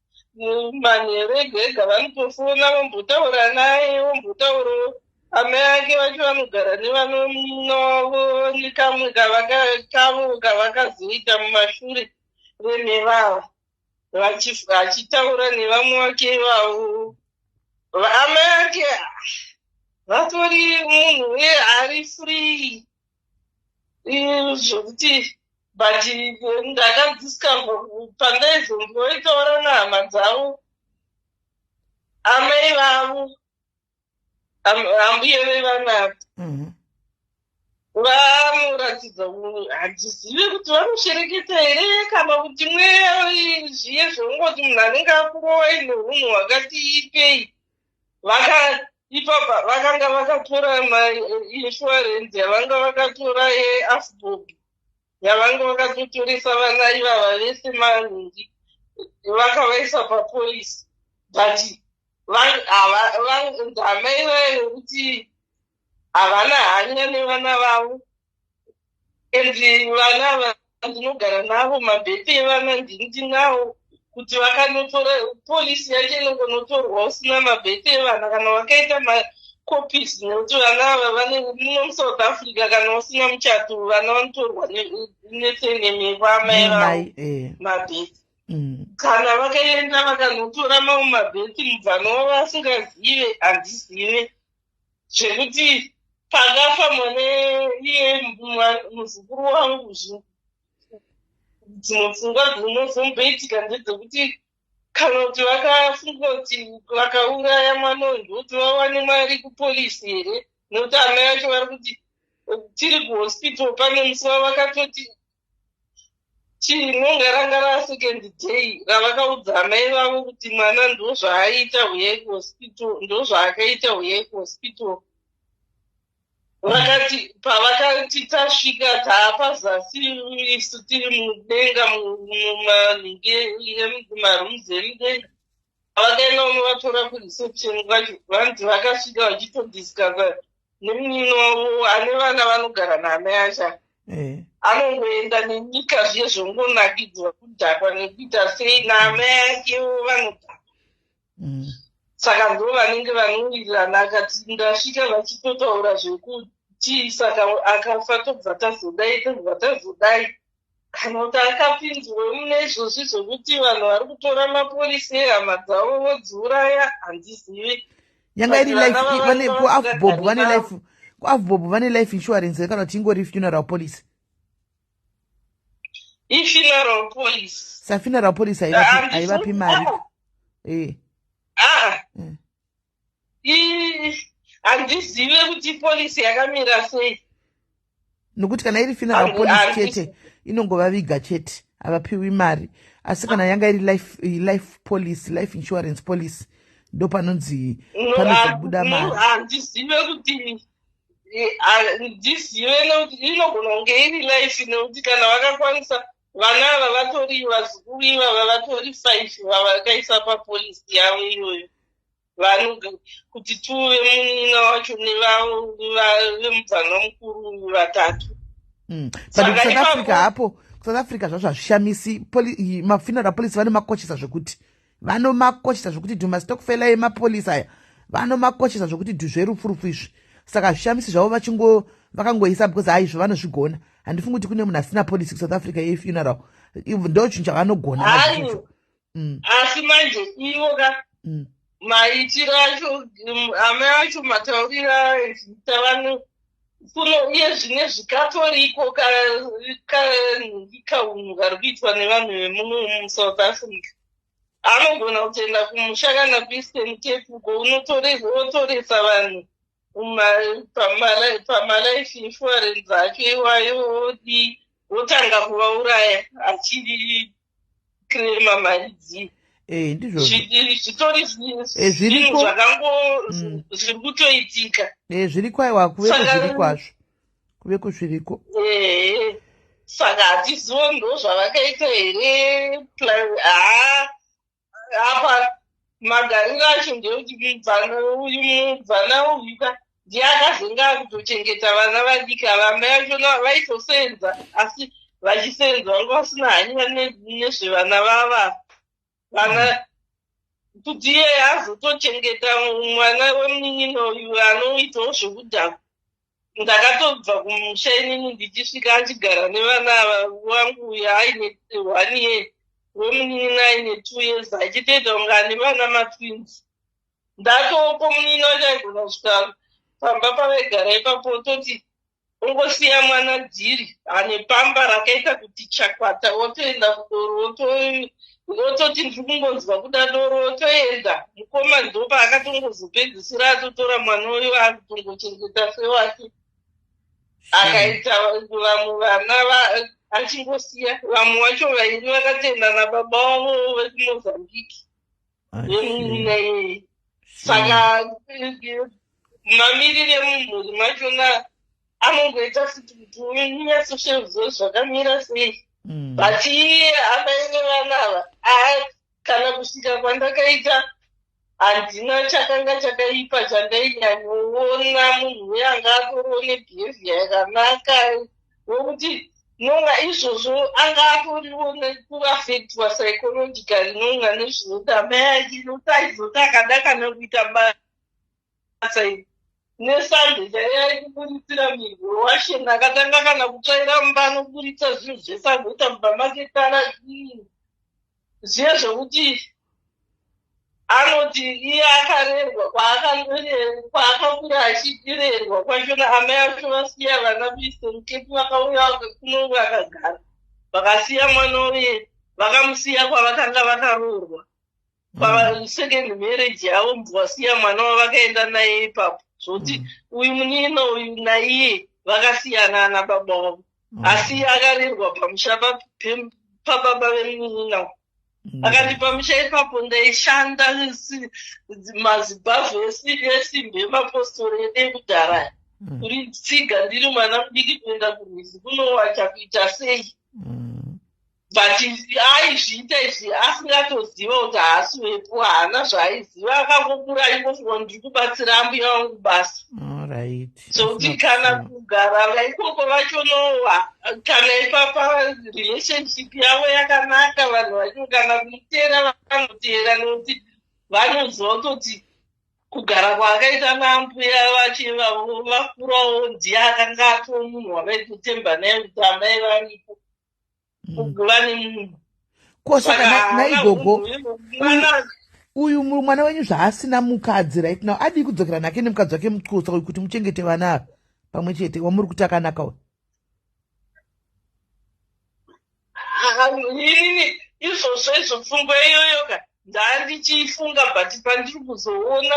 [SPEAKER 2] manheru ega ega vanotofona vombotaura naye vombotaurawo. Amai ake vacho vanogara nevanomuna wavo nekamwe kavo kavakazoita mumashure renevava vachitaura nevamwe vake vavo. Amai ake vatori munhu ari free zvokuti but ndakadiscover pandaizongoitaura nehama dzavo amai vavo ambuye vevanavo vamuratidza handizivi kuti vanoshereketa here kana kuti zviye zvongoti munhu anenge akurowa ine unhu hwakati ipei. Ipapa vakanga vakatora mainsurance yavanga vakatora yeAfbob yavanga vakatotoresa vana ivava vese manhingi vakavaisa papolisi. But amai vayo kuti havana hanya nevana vavo, and vana vandinogara navo mabhete evana ndinawo kuti vakanotora polisi yacho inongonotorwa usina mabhete evana kana vakaita macopies, nekuti vana ava vane muno muSouth Africa kana usina muchato vana vanotorwa nesenemeva amai vavo mabhete. Kana vakaenda vakanotora mamwe mabheti mubvana wavo vasingazive handizive zvekuti pakafa mwane iye muzukuru wangu dzimwe pfungwa dzinozomboitika ndedzekuti kana kuti vakafunga kuti vakauraya mwana uyu ndokuti vawane mari kupolisi here nokuti amai vacho vari kuti tiri kuhospital pane musi wavakatoti chinonga ranga rasecond day ravakaudza amai vavo kuti mwana ndo zvaaita uyai kuhospital, ndo zvaakaita uyai kuhospital. Vakati pavakati tasvika taapazasi isu tiri mudenga mumarooms emudenga, vakaenda unovatora kureception kwacho vanti vakasvika vachitodiscasa nemunino wavo ane vana vanogara naamai acha anongoenda nenyika zviye zvongonakidzwa kudhakwa nekuita sei naamai akewo vanodhakwa. Saka ndo vanenge vanowirirana. Akati ndasvika vachitotaura zvekuti saka akafa tobva tazodai kana kuti akapinzwe mune izvozvi zvokuti vanhu vari kutora mapolisi ehama dzavo vodziuraya handizivi.
[SPEAKER 1] Yanga iri kuavbob vane life insurance kana kuti ingori funeral policy?
[SPEAKER 2] Funeral police.
[SPEAKER 1] Sa funeral police haivapi mari.
[SPEAKER 2] Handizive kuti polisi yakamira sei.
[SPEAKER 1] Nokuti kana iri funeral police chete inongovaviga chete, havapiwi mari. Asi kana yanga iri life police, life insurance police, ndo panonzi panozobuda mari.
[SPEAKER 2] Handizive kuti handizive nekuti inogona kunge iri life, nekuti kana vakakwanisa vana ava vatori vazukuru ivava vatori 5 vavakaisa papolisi yavo iyoyo. Vanhu kuti tuve munina wacho nevavo vemubvanwa mukuru 3.
[SPEAKER 1] But South Africa hapo, South Africa zvazvo hazvishamisi. Mafuneral police vanomakoshesa zvekuti dhumasitokufela emapolisi aya vanomakoshesa zvekuti zverufu izvi. Saka hazvishamisi zvavo vakangoisa because haizvo vanozvigona. Handifungi kuti kune munhu asina polisi South Africa yefuneral. Ndo chinhu chavanogona.
[SPEAKER 2] Asi manje ivo maitiro acho amai acho matauriro aita vanhu kuno iye zvine zvikatoriko kaunhu kari kuitwa nevanhu vemuno muSouth Africa. Anogona kutoenda kumusha kana kuEastern Cape uko unotoresa vanhu pamalife insurance acho iwayo wotanga kuvauraya achirema mari dzii.
[SPEAKER 1] Ndizvo
[SPEAKER 2] zvitori zvinhu zvakango zviri kutoitika.
[SPEAKER 1] Zviri kwaiwa kuve kuzviriko.
[SPEAKER 2] Saka hatizivo ndo zvavakaita here. Apa magariro acho ndeuti mubvana uyu ndiye akazenga kutochengeta vana vadiki ava. Amai acho vaitosenza, asi vachisenza vanga vasina hanya nezvevana vava. Vana kuti iye azotochengeta mwana wemunin'ino uyu anoitawo zvekudhakwa. Ndakatobva kumusha inini ndichisvika achigara nevana vangu uyu aine 1 year, wemunin'ino aine 2 years, achitoita kunge ane vana matwins. Ndatopo munin'ino wacho aigona kusvika pamba pavaigara ipapo toti ongosiya mwana dhiri ane pamba rakaita kuti chakwata, wotoenda kudoro wototi ndiri kungonzwa kuda doro, wotoenda. Mukoma ndopa akatongozopedzisira atotora mwana uyu akutongochengeta sewake. Akaita vamwe vana achingosiya, vamwe vacho vairi vakatoenda nababa wavo vekuMozambique vemunin'ina iyeye. Saka mamirire mumhuri machona anongoita futi kuti unyatsosheuzo zvakamira sei. But iye abaine vana ava kana kusvika kwandakaita handina chakanga chakaipa chandainyanyowona munhu weyanga atoriwo nebehaviour yakanaka, wokuti nonga izvozvo anga atoriwo nekuafectwa psychologically nonga nezvinoti amai achinoti aizoti akadaka nekuita basa iri. Nesande chaiya kuburitsira mirwo washena akatanga kana kutsvaira mumba anoburitsa zvinhu zvese agoita mumba make kana zviye zvokuti anoti iye akarerwa kwaakakura achirerwa kwachona. Amai acho vasiya vana kuEastern Cape vakauya kuno vakagara, vakasiya mwana uye vakamusiya kwavakanga vakaroorwa. Second marriage yavo mbwasiya mwana wavakaenda naye ipapo. zvokuti uyu munino uyu naiye vakasiyana nababa wavo, asi akarerwa pamusha pababa vemunina. Akati pamusha ipapo ndaishanda mazibhavhu esimbi emapostori ekudhara kuri tsiga ndiri mwana mudiki kuenda kurwizi kunowacha kuita sei, but aizviita izvi asingatoziva kuti haasiwepo, haana zvaaiziva, akangokura aingofunga ndiri kubatsira mbuya wangu basi. Zvokuti kana kugara ikoko vachonowa, kana ipapa relationship yavo yakanaka, vanhu vacho kana kuiteera vanoteera, nokuti vanoziva kutoti kugara kwaakaita nambuya vachivavo vakurawo ndiye akanga atoo munhu wavaitotemba naye kuti amai varipo vane munhu.
[SPEAKER 1] Saka naigogo uyu mwana wenyu zvaasina mukadzi right now adii kudzokera nake nemukadzi wake mukusa uyu kuti muchengete vana ava pamwe chete wamuri kuti akanaka uyu?
[SPEAKER 2] Inini izvozvo pfungwa iyoyoka ndandichifunga, but pandiri kuzoona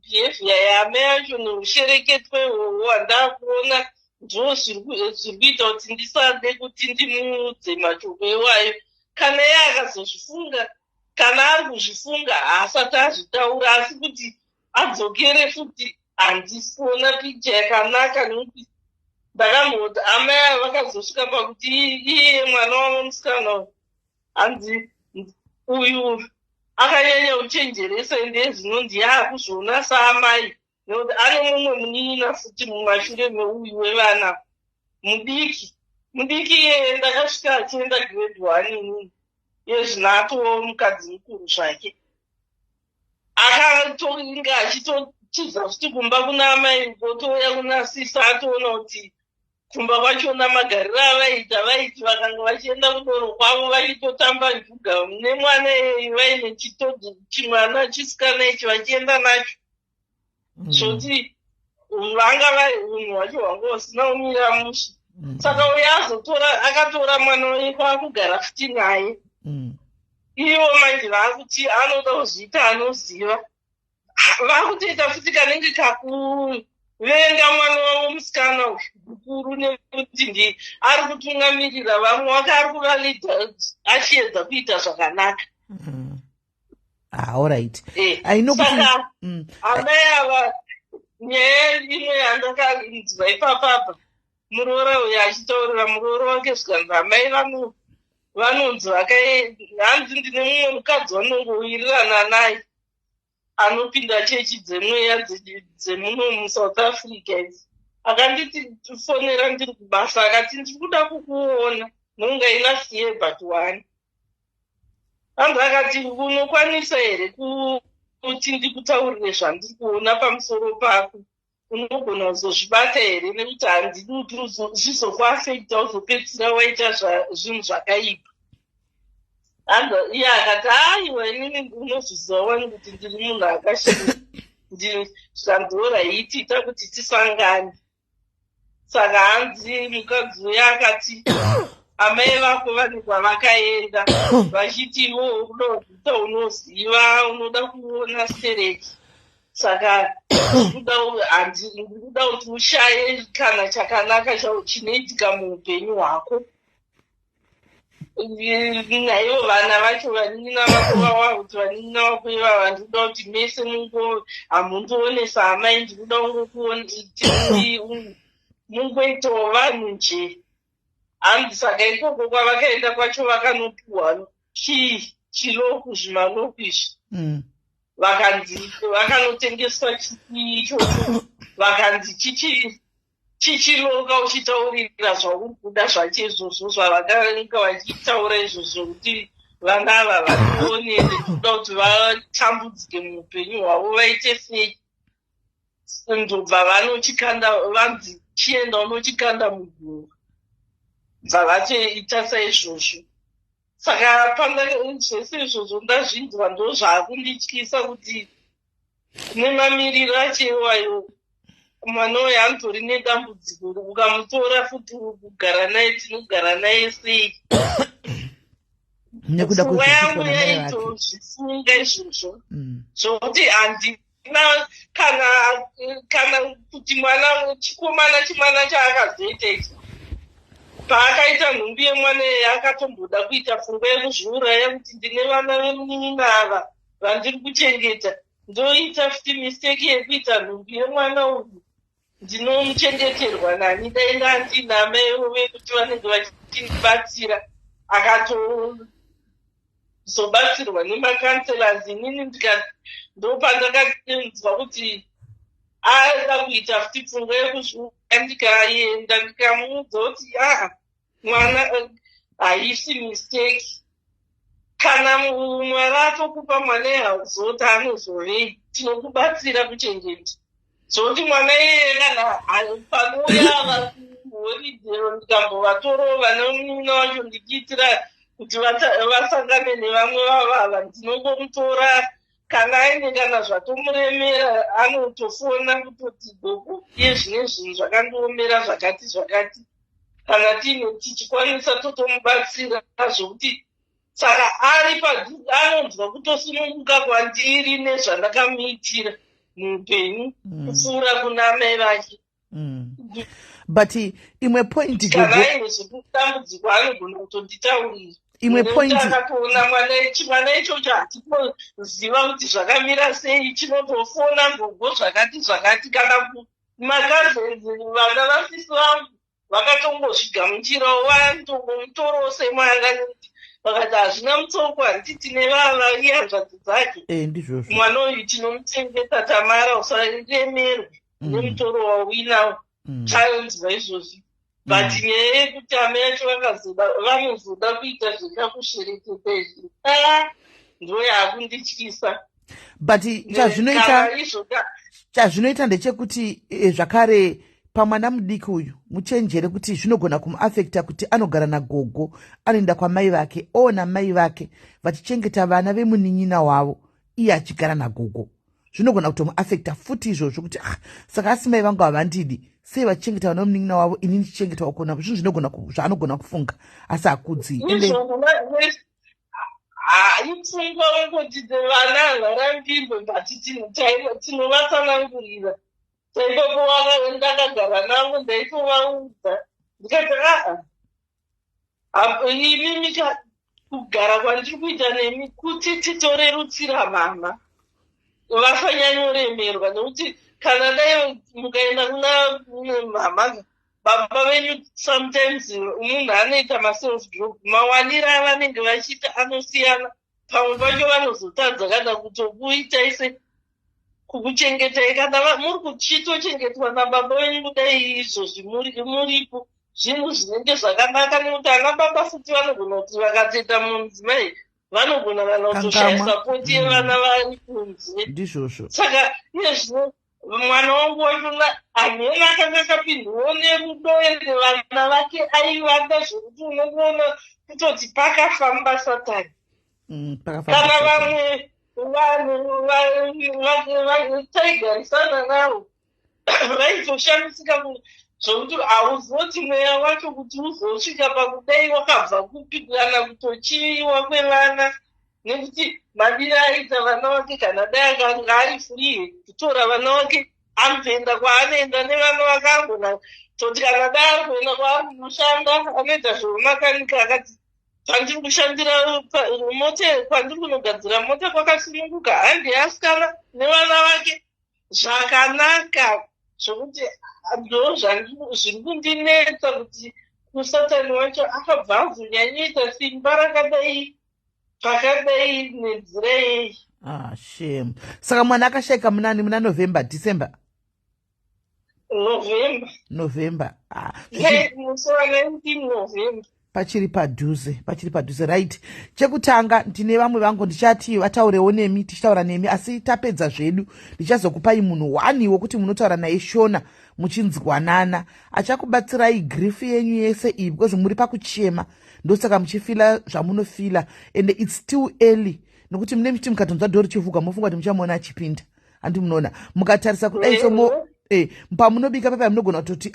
[SPEAKER 2] behavior yame yacho neushereketwe ihwohwo handakuona ndo zviri kuita kuti ndisade kuti ndimudze mashoko iwayo. Kana iye akazozvifunga, kana ari kuzvifunga haasati azvitaura, asi kuti adzokere futi handisi kuona picha yakanaka, nekuti ndakambooti amai avo vakazosvika pakuti iye mwana wavo musikana hanzi uyu akanyanya kuchenjeresa ende zvinonzi yaakuzviona saamai, nekuti ane mumwe munin'ina futi mumashure meuyu wevana mudiki iyeye. Ndakasvika achienda grade 1 inini yezvinatowo mukadzi mukuru zvake, akatonga achitotiza futi kumba kuna amai kotouya kunasisa, atoona kuti kumba kwachona magariro avaita vaiti vakanga vachienda kudoro kwavo vachitotamba njuga nemwana iyeye vaine chimwana chisikana ichi vachienda nacho, zvoti vanga vari unhu hwacho hwanga husina umira mushe. Saka uyo akatora mwana wake kwakugara futi naye. Ivo manje vakuti anoda kuzviita anoziva, vakutoita futi kanenge kakuvenga mwana wavo musikana mukuru, nekuti ari kutungamirira vamwe wake ari kuvalidha achiedza kuita zvakanaka.
[SPEAKER 1] Alright.
[SPEAKER 2] Saka amai ava, nyaya imwe yandakanzwa ipapapa, muroora uyo achitaurira murooro wake zvikanzi amai vanonzi hanzi ndine mumwe mukadzi vanongowirirana naye anopinda chechi dzemweya dzemuno muSouth Africa idzi. Akanditi fonera ndiri kubasa, akati ndiri kuda kukuona noungainasiye but 1. Hanzi akati unokwanisa here kuti ndikutaurire zvandiri kuona pamusoro pako, unogona kuzozvibata here, nekuti handidi kuti zvizokuafekta uzopedzisira waita zvinhu zvakaipa. Iye akati aiwa inini unozviziva wani kuti ndiri munhu akashinga, zvandora iitiita kuti tisangane. Saka hanzi mukadzi uyo akati amai vako vane kwavakaenda vachiti iwo unoda kuita unoziva, unoda kuona stereki. Saka ndikuda kuti ushaye kana chakanaka chinoitika muupenyu hwako. Naivo vana vacho vanin'ina vako vava kuti vanin'ina vako ivava ndikuda kuti mese hamundoonesa amai, ndikuda mungoitawo vanhu nje. Hanzi saka ikoko kwavakaenda kwacho vakanopuhwa chiloku, zvimaloku izvi, vakanotengeswa chii ichocho, vakanzi chichiloka uchitaurira zvauri kuda zvacho izvozvo zvavakanga vachitaura izvozvo, kuti vana ava vanionere kuda kuti vatambudzike muupenyu hwavo vaite sei. Ndobva vanochikanda, vanzi chienda unochikanda muguru, bva vatoita saizvozvo. Saka zvese izvozvo ndazvinzwa ndo zvaakundityisa kuti nemamiriro acho iwayo mwana uyo anotori nedambudziko, ukamutora futi kugara naye tinogara naye sei. Pfungwa yangu yaitozvifunga izvozvo zvokuti kana kuti mwana chimwana chaakazoita ichi paakaita nhumbi yemwana akatomboda kuita pfungwa yekuzviuraya kuti ndine vana vemunin'ina ava vandiri kuchengeta ndoita futi misteki yekuita nhumbi yemwana uyu ndinomuchengeterwa nani dai ndandina maivo vekuti vanenge vachindibatsira akatozobatsirwa nemakanselas inini ndikati ndopandakaenzwa kuti aida kuita futi pfungwa yekuzviuraya ndikaenda ndikamuudza kuti mwana haisi misteki kana mwari atokupa mwana yehazoti anozovei tinokubatsira kuchengeta zoti mwana iyeye kana panouya vakuhoridhero ndikambovatoro vanomunina wacho ndichiitira kuti vasangane nevamwe vavava ndinongomutora kana aine kana zvatomuremera anotofona kutoti gogo iye zvine zvinhu zvakandiomera zvakati kana tichikwanisa totomubatsira zvokuti saka ari padhuze anonzwa kutosununguka kwandiri nezvandakamuitira muupenyu kupfuura kuna mai vake.
[SPEAKER 1] But imwe point
[SPEAKER 2] kana aine zvekutambudziko anogona kutonditaurira
[SPEAKER 1] imwe point
[SPEAKER 2] akatoona mwana ichocho hatipoziva kuti zvakamira sei chinotofona ngogo zvakati kana makazenzi vana vasisi vangu vakatongozvigamuchirawo vanotongomutorowo semwana nekuti vakati hazvina mutsoko handiti nevava iye hanzvadzi dzake
[SPEAKER 1] ndizvozvo
[SPEAKER 2] mwana uyu tinomuchengeta Tamara usaremerwe nemutoro wauinawo chainzwa izvozvi but nyaya yekuti ame yacho vanozoda kuita zvekakushereketa izvi ndo yaakundityisa.
[SPEAKER 1] But chazvinoita ndechekuti zvakare pamwana mudiki uyu muchenjere kuti zvinogona kumuafekta kuti anogara nagogo anoenda kwamai vake ona mai vake vachichengeta vana vemunin'ina wavo iye achigara nagogo zvinogona kutomuafekta futi izvozvo kuti saka asi mai vangu havandidi sei vachichengeta vana vemunin'ina wavo ini ndichichengetawo kona zvinhu zvaanogona kufunga asi hakudzii
[SPEAKER 2] ipfungwa wekoti vana havarambirwe but tinovatsanangurira saipopo ndakagara navo ndaitovaudza ndikati imimi kugara kwandiri kuita nemi kuti titorerutsira mama vasanyanyoremerwa nekuti kana dai mukaenda kuna mama baba venyu sometimes munhu anoita maself drop mawanira avanenge vachiita anosiyana pamwe pacho vanozotadza kana kutokuitaise kukuchengetai kana muri kuchitochengetwa nababa venyu kudai izvozvi muripo zvinhu zvinenge zvakanaka nekuti ana baba futi vanogona kuti vakatenda mudzimai vanogona kana kutoshaya sapoti yevana vari kunze
[SPEAKER 1] ndizvozvo
[SPEAKER 2] saka iye zvino mwana wangu wacho hamena akanga akapindwawo nerudo nevana vake aivanda zvokuti unokuona kutoti pakafamba satani kana vamwe taigarisana navo vaitoshandisika zvokuti hauzoti mweya wacho kuti uzosvika pakudai wakabva kupi kana kutochiviwa kwevana nekuti madiri aita vana vake kana dai akanga ari free kutora vana vake anotoenda kwaanoenda nevana vake angona toti kana dai ari kuenda kwaari kunoshanda anoita zvemakanika akati pandiri kushandira kwandiri kunogadzira mota kwakasununguka handi asikana nevana vake zvakanaka zvokuti ndo zviri kundinetsa kuti kusatani wacho akabva azonyanyoita simba rakadai pakadai nenzira yei.
[SPEAKER 1] Shame. Saka mwana akashaika muna November, December? November.
[SPEAKER 2] Musi wa 19 November.
[SPEAKER 1] Pachiri padhuze right. Chekutanga ndine vamwe vangu ndichati vataurewo nemi tichitaura nemi asi tapedza zvedu ndichazokupai munhu wani wokuti munotaura naye shona muchinzwanana achakubatsirai grief yenyu yese iyi because muri pakuchema ndosaka muchifila zvamunofila and it's too early nokuti mune miti mukatonzwa dhori chivuka mofunga kuti muchamuona achipinda handi munoona mukatarisa kudai somo pamunobika papa munogona kutoti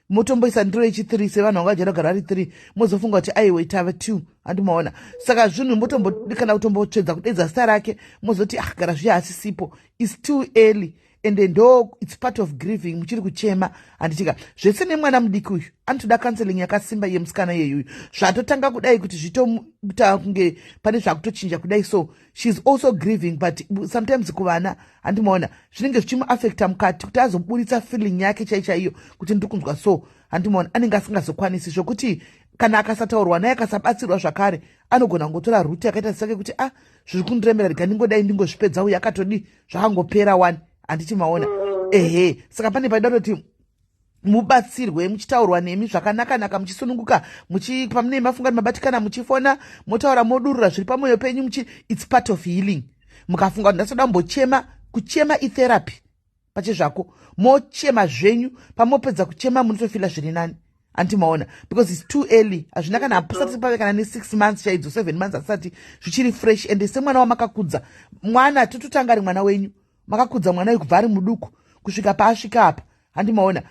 [SPEAKER 1] motomboisa ndiro yechi3 sevanhu vanga vajera kugara vari 3 mozofunga kuti aiwe tava 2 handimaona saka zvinhu motombodikana kutombotsvedza kudedza zita rake mozoti gara zviya hasisipo is too early ende ndo it's part of grieving muchiri kuchema handitika zvese nemwana mudiki uyu anotoda counseling yakasimba yemusikana yeyuyu zvatotanga kudai kuti zvitoita kunge pane zvakutochinja kudai so she's also grieving but sometimes kuvana handimaona zvinenge zvichimuafecta mukati kuti azoburitsa feeling yake chaichaiyo kuti ndiri kunzwa so handimaona anenge asingazokwanisi zvokuti kana akasataurwa naye akasabatsirwa zvakare anogona kungotora ruti yakaita sake kuti zviri kundiremera rega ndingodai ndingozvipedza uyu akatodi zvakangopera 1 handiti maona saka pane paida kuti mubatsirwe muchitaurwa nemi zvakanaka muchisununguka pamunei mafunga mabatikana muchifona motaura modurura zviri pamwoyo penyu it's part of healing mukafunga kuti ndasoda kumbochema kuchema itherapy pachezvako mochema zvenyu pamopedza kuchema munotofila zviri nani handimaona because it's too early hazvina kana hapasati pave kana ne6 months chaidzo 7 months asati zvichiri fresh ende semwana wamakakudza mwana tototanga ari mwana wenyu makakudza mwana uyu kubva ari muduku kusvika paasvika apa handimaona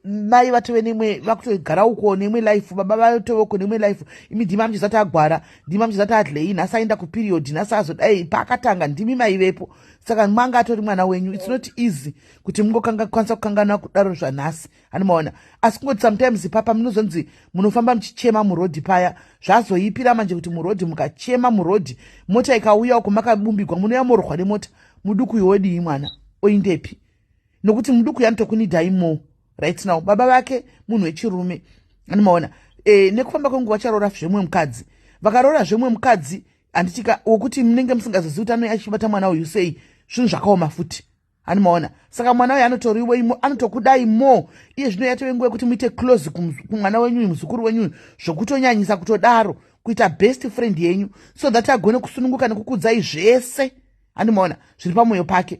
[SPEAKER 1] mai vatove nemwe vakutogara uko nemwe life baba vatove uko nemwe life imi ndima muchizati agwara ndima muchizati adlei nhasi aenda kuperiod nhasi azodai paakatanga ndimi maivepo saka mwanga atori mwana wenyu it's not easy kuti mungokwanisa kukangana kudaro zvanhasi handimaona asi kungoti sometimes papa munozonzi munofamba muchichema murodhi paya zvazoipira manje kuti murodhi mukachema murodhi mota ikauya uko makabumbigwa munouya morwa nemota muduku yodii mwana oindepi nokuti muduku yanotokunidhai mo right now baba vake munhu wechirume animaona nekufamba kwenguva vacharoora zvemwe mukadzi vakaroora zvemwe mukadzi handitika wokuti munenge musingazozivi kuti anouya achibata mwana uyu sei zvinhu zvakaoma futi animaona saka mwana uyu anotoriwo imo anotokudai mo iye zvino yatove nguva yekuti muite close kumwana wenyu muzukuru wenyu zvokutonyanyisa kutodaro kuita best friend yenyu so that agone kusununguka nekukudzai zvese handimaona zviri pamwoyo pake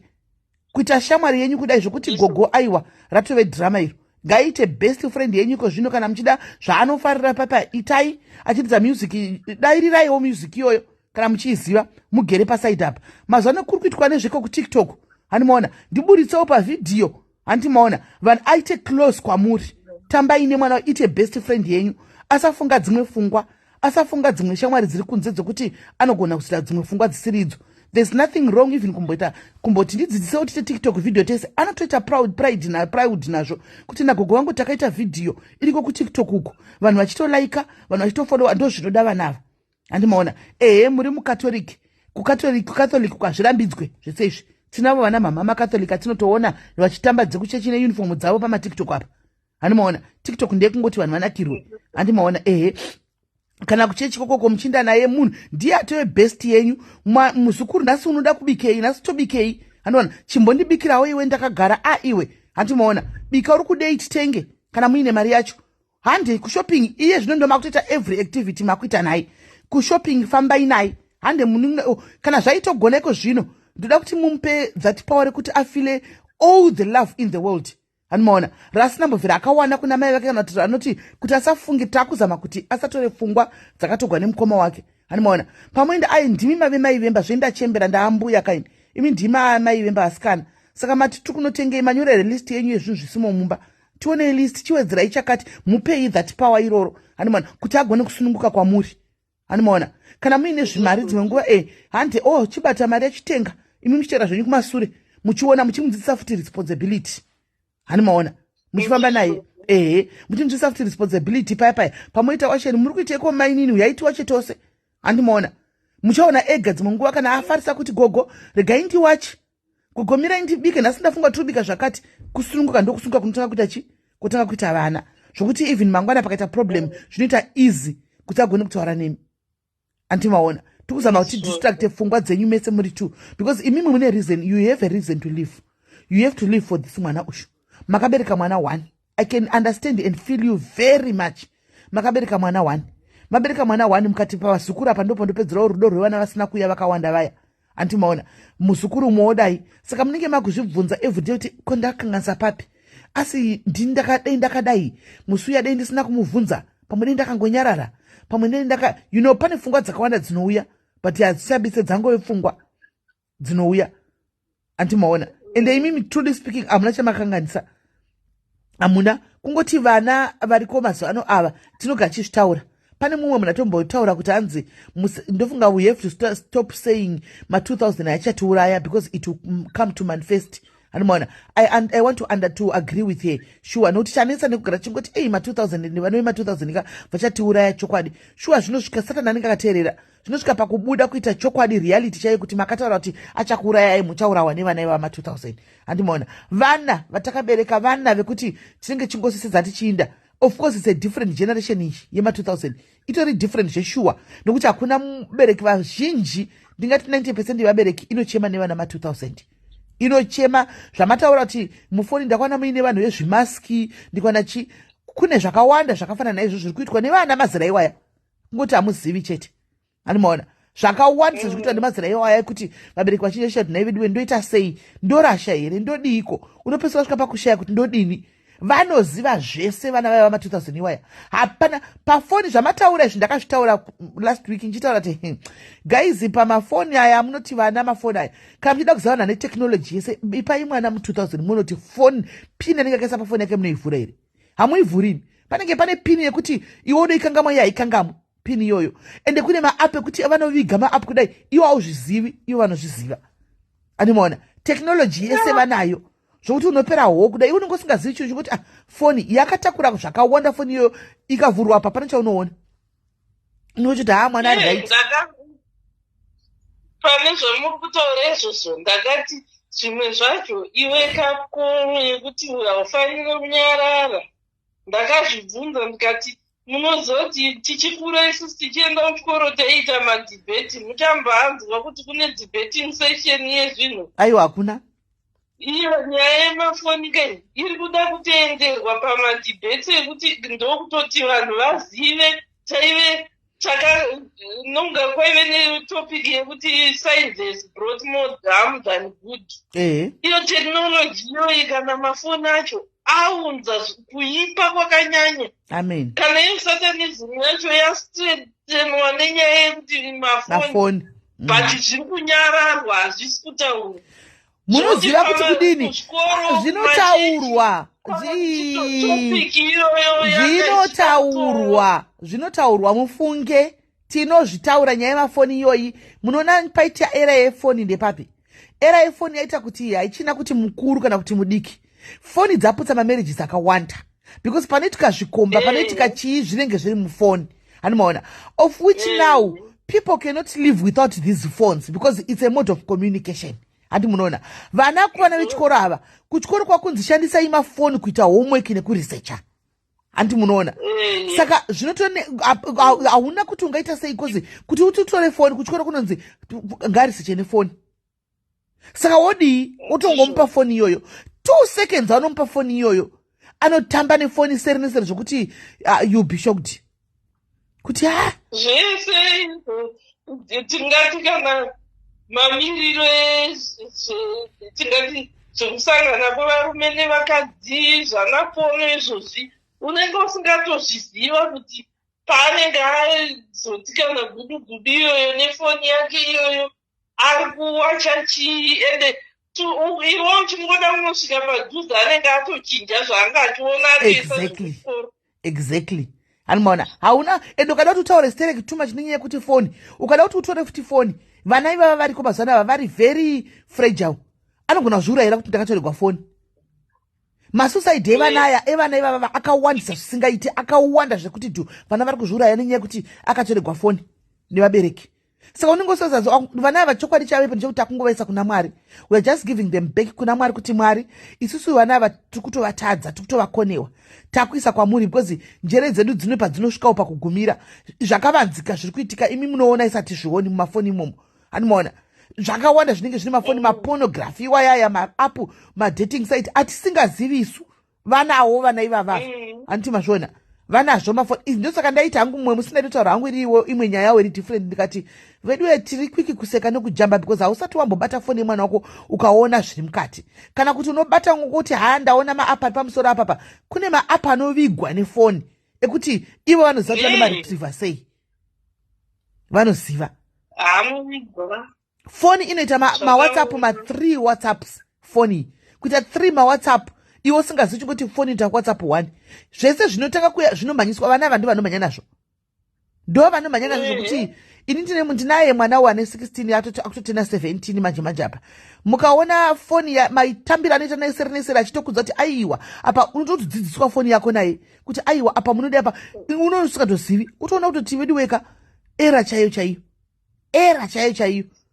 [SPEAKER 1] kuita shamwari yenyu kudai zvokuti gogo aiwa ratove drama iro ngaiite best friend yenyu iko zvino kana muchida zvaanofarira papa itai achidza music dairiraiwo music iyoyo kana muchiiziva mugere pasaidi apa mazuva ano kuri kuitwa nezveko kutiktok handimaona ndiburitsewo pavhidhiyo handimaona vanhu aite close kwamuri tambai nemwana ite best friend yenyu asafunga dzimwe pfungwa asafunga dzimwe shamwari dziri kunze dzokuti anogona kusira dzimwe pfungwa dzisiridzo there's nothing wrong even kumboti ndidzidzise kuti tiktok video tese anotoita pride nazvo kuti nagogo wangu takaita vhidhiyo iriko kutiktok uko vanhu vachitolaika vanhu vachitofollowa ndo zvinoda vanava handimaona muri mukatoliki kukatoliki kwazvirambidzwe zvese izvi tinavo vana mama makatoliki atinotoona vachitamba dzekuchechi neunifomu dzavo pamatiktok apa handimaona tiktok ndeyekungoti vanhu vanakirwe handimaona kana kuchechi kokoko muchinda naye munhu ndiye atove best yenyu muzukuru nhasi unoda kubikei nhasi tobikei handiona chimbondibikirawo iwe ndakagara iwe handimaona bika uri kudei titenge kana muine mari yacho hande kushopping iye zvino ndo makutoita every activity makuita naye kushopping fambai naye hande munhu kana zvaitogoneko zvino ndoda kuti mumupe that power rekuti afile all the love in the world handimaona rasina mbovhera akawana kuna mai vake kana anoti kuti asafunge takuzama kuti asatore pfungwa dzakatogwa nemukoma wake handimaona pamwenda ndimi mave maivemba zvendachembera ndaambuya kaini imi ndima maivemba asikana saka mati tikunotengei manyorere list yenyu yezvinhu zvisimo mumba tione list chiwedzerai chakati mupei that power iroro handimaona kuti agone kusununguka kwamuri handimaona kana muine zvimari dzimwe nguva hande chibata mari yachitenga imi muchitera zvenyu kumasure muchiona muchimudzidzisa futi responsibility handimaona muchifamba naye muchimudzidzisa futi responsibility paya pamoita washeni muri kuiteko mainini yaitiwa chetose handimaona muchaona ega dzimwe nguva kana afarisa kuti gogo regai ndiwachi gogo mirai ndibike nhasi ndafunga tirubika zvakati kusununguka ndokusunguka kunotanga kuita chi kutanga kuita vana zvokuti even mangwana pakaita problem zvinoita easy kuti agone kutaura nemi handimaona tikuzama kuti distracte pfungwa dzenyu mese muri two because imimi mune reason you have a reason to live you have to live for this mwana ushu makabereka mwana 1 I can understand and feel you very much makabereka mwana 1 mabereka mwana 1 mukati pavazukuru apa ndipo ndopedzerawo rudo rwevana vasina kuya vakawanda vaya handimaona muzukuru muodai saka munenge maguzvibvunza everyday kuti kondakanganisa papi asi ndakadai musuya dei ndisina kumubvunza pamwe dei ndakangonyarara pamwe dei pane pfungwa dzakawanda dzinouya but hadzishabise dzangove pfungwa dzinouya handimaona ende imimi truly speaking hamuna chamakanganisa hamuna kungoti vana variko mazuva ano ava tinogara tichitaura. Pane mumwe munhu atombotaura kuti hanzi ndofunga we have to stop saying ma2000 achatiuraya because it will come to manifest. Anomaona, I want to agree with her. Sure, nokuti chanetsa nekugara chingoti ma2000 vanove ma2000 ka vachatiuraya chokwadi. Sure, zvinosvika Satani anenge akateerera. Zvinosvika pakubuda kuita chokwadi reality chaiyo kuti makataura kuti achakuurayai muchaurawa nevana ivama 2000. Andimoona, vana vatakabereka vana vekuti tinenge chingosisedza tichiinda. Of course, it's a different generation yema2000. Itori different zveshuwa. Nokuti hakuna mubereki vazhinji, ndingati 90% yevabereki inochema nevana ma2000. Inochema zvamataura kuti mufoni ndakwana muine vanhu vezvimaski, ndikwana kune zvakawanda zvakafanana naizvo zviri kuitwa nevana mazera iwaya. Ngoti hamuzivi chete. Anomaona, zvakawanda zviri kuitwa nemazera iwaya kuti vabereki vachinje shati naividiwe ndoita sei, ndorasha here, ndodiko. Unopeswa kusvika pakushaya kuti ndodini. Vanoziva zvese vana vaiva ma2000 iwaya. Hapana pafoni zvamataura izvi ndakazvitaura last week nchitaura kuti guys pamafoni aya munoti vana mafoni aya kana muchida kuziva vana netechnology yese ipai mwana mu2000 munoti phone pin anenge akaisa pafoni yake munoivhura here. Hamuivhurini. Panenge pane pin yekuti iwe unoikangamo yaikangamo pin iyoyo. Ende kune maapp ekuti vanoviga maapp kudai iwo hauzvizivi iwo vanozviziva. Andimoona technology yese vanayo. Zvokuti unopera ho kudai unenge usingazivi chinhu chokuti foni yakatakura zvakawanda foni iyoyo ikavhurwa apa pane chaunoona. Unochiti mwana ari right.
[SPEAKER 2] Pane zvamuri kutaura izvozvo ndakati zvimwe zvacho iwe kakomo yekuti haufaniri kunyarara. Ndakazvibvunza ndikati munozoti tichikura isusu tichienda kuchikoro taiita madhibheti muchambohanzwa kuti kune debating session yezvinhu.
[SPEAKER 1] Aiwa hakuna.
[SPEAKER 2] Iyo nyaya yemafoni kai iri kuda kutenderwa pamadhibheti ekuti ndokutoti vanhu vazive chaive nonga kwaive netopic yekuti science has brought more harm than good. Iyo technology iyoyi kana mafoni acho aunza kuipa kwakanyanya.
[SPEAKER 1] Amen.
[SPEAKER 2] Kana iyo satanism yacho yastrengthenwa nenyaya yekuti mafoni but zviri kunyararwa hazvisi kutaurwa.
[SPEAKER 1] Munoziva kuti kudini zvinotaurwa mufunge tinozvitaura nyaya yemafoni iyoyi. Munoona paita era yefoni ndepapi? Era yefoni yaita kuti haichina kuti mukuru kana kuti mudiki. Foni dzaputsa mamarriages akawanda because panoitika zvikomba panoitika chii zvinenge zviri mufoni. Anomaona of which now people cannot live without these phones because it's a mode of communication. Handi munoona vana kuvana vechikoro ava kuchikoro kwakunzi shandisai mafoni kuita homework nekuresearcha. Handi munoona saka zvinotone hauna kuti ungaita sei kozi kuti utitore foni kuchikoro kunonzi ngarisearche nefoni. Saka wodi utongomupa foni iyoyo 2 seconds anomupa foni iyoyo anotamba nefoni seri neseri zvokuti you'll be shocked kuti
[SPEAKER 2] zvese tingati kana mamiriro tingati zvokusangana kwevarume nevakadzi zvamafoni izvozvi unenge usingatozviziva kuti paanenge azotikana gudugudu iyoyo nefoni yake iyoyo ari kuwacha chii ende iwo uchingoda kunosvika padhuze anenge atochinja zvaanga achiona
[SPEAKER 1] exactly. Anomaona hauna ende ukada kuti utaure stereki tuma chinenge yekuti foni ukada kuti utore futi foni vana ivava variko mazuva anaya vari very fragile. Anogona kuzviurayira kuti ndakatorerwa foni. Masuicide evana ivava akawandisa zvisingaiti akawanda zvekuti vana vari kuzviuraya nenyaya yekuti akatorerwa foni nevabereki. Saka unongosozazo vana ava chokwadi chavo ndechekuti takungovaisa kuna Mwari. We are just giving them back kuna Mwari kuti Mwari isusu vana ava tiri kutovatadza tiri kutovakonewa takuisa kwamuri because njere dzedu dzino padzinosvikawo pakugumira zvakavanzika zviri kuitika imi munoona isati zvioni mumafoni imomo. Anomaona zvakawanda zvinenge zvine mafoni mapornography iwayaya maapp madating site atisingazivi isu vanawo vana ivava anditi mazviona vanazvo mafoni izvi ndosaka ndaita hangu mumwe musina kutaura hangu iriwo imwe nyaya yawo iri different ndikati vedu tiri kwiki kuseka nekujamba because hausati wambobata foni yemwana wako ukaona zviri mukati kana kuti unobata ngokuti ndaona maapp ari pamusoro apapa kune maapp anovigwa nefoni ekuti ivo vanoziva kuti vanomaretrieva sei vanoziva foni inoita mawhatsapp 3 whatsapps foni kuita 3 mawhatsapp iwo singazivi chingoti foni ita WhatsApp 1 zvese zvinotanga kuya zvinomhanyiswa vana ava ndovanomhanya nazvo ndo vanomhanya nazvo zvokuti ini ndinaye mwana wane 16 akutotena 17 manje apa mukaona foni maitambiro anoita neseri achitokudza kuti aiwa apa unotodzidziswa foni yako naye kuti aiwa apa munode apa unosikatozivi utoona kutoti vedu weka era chaiyo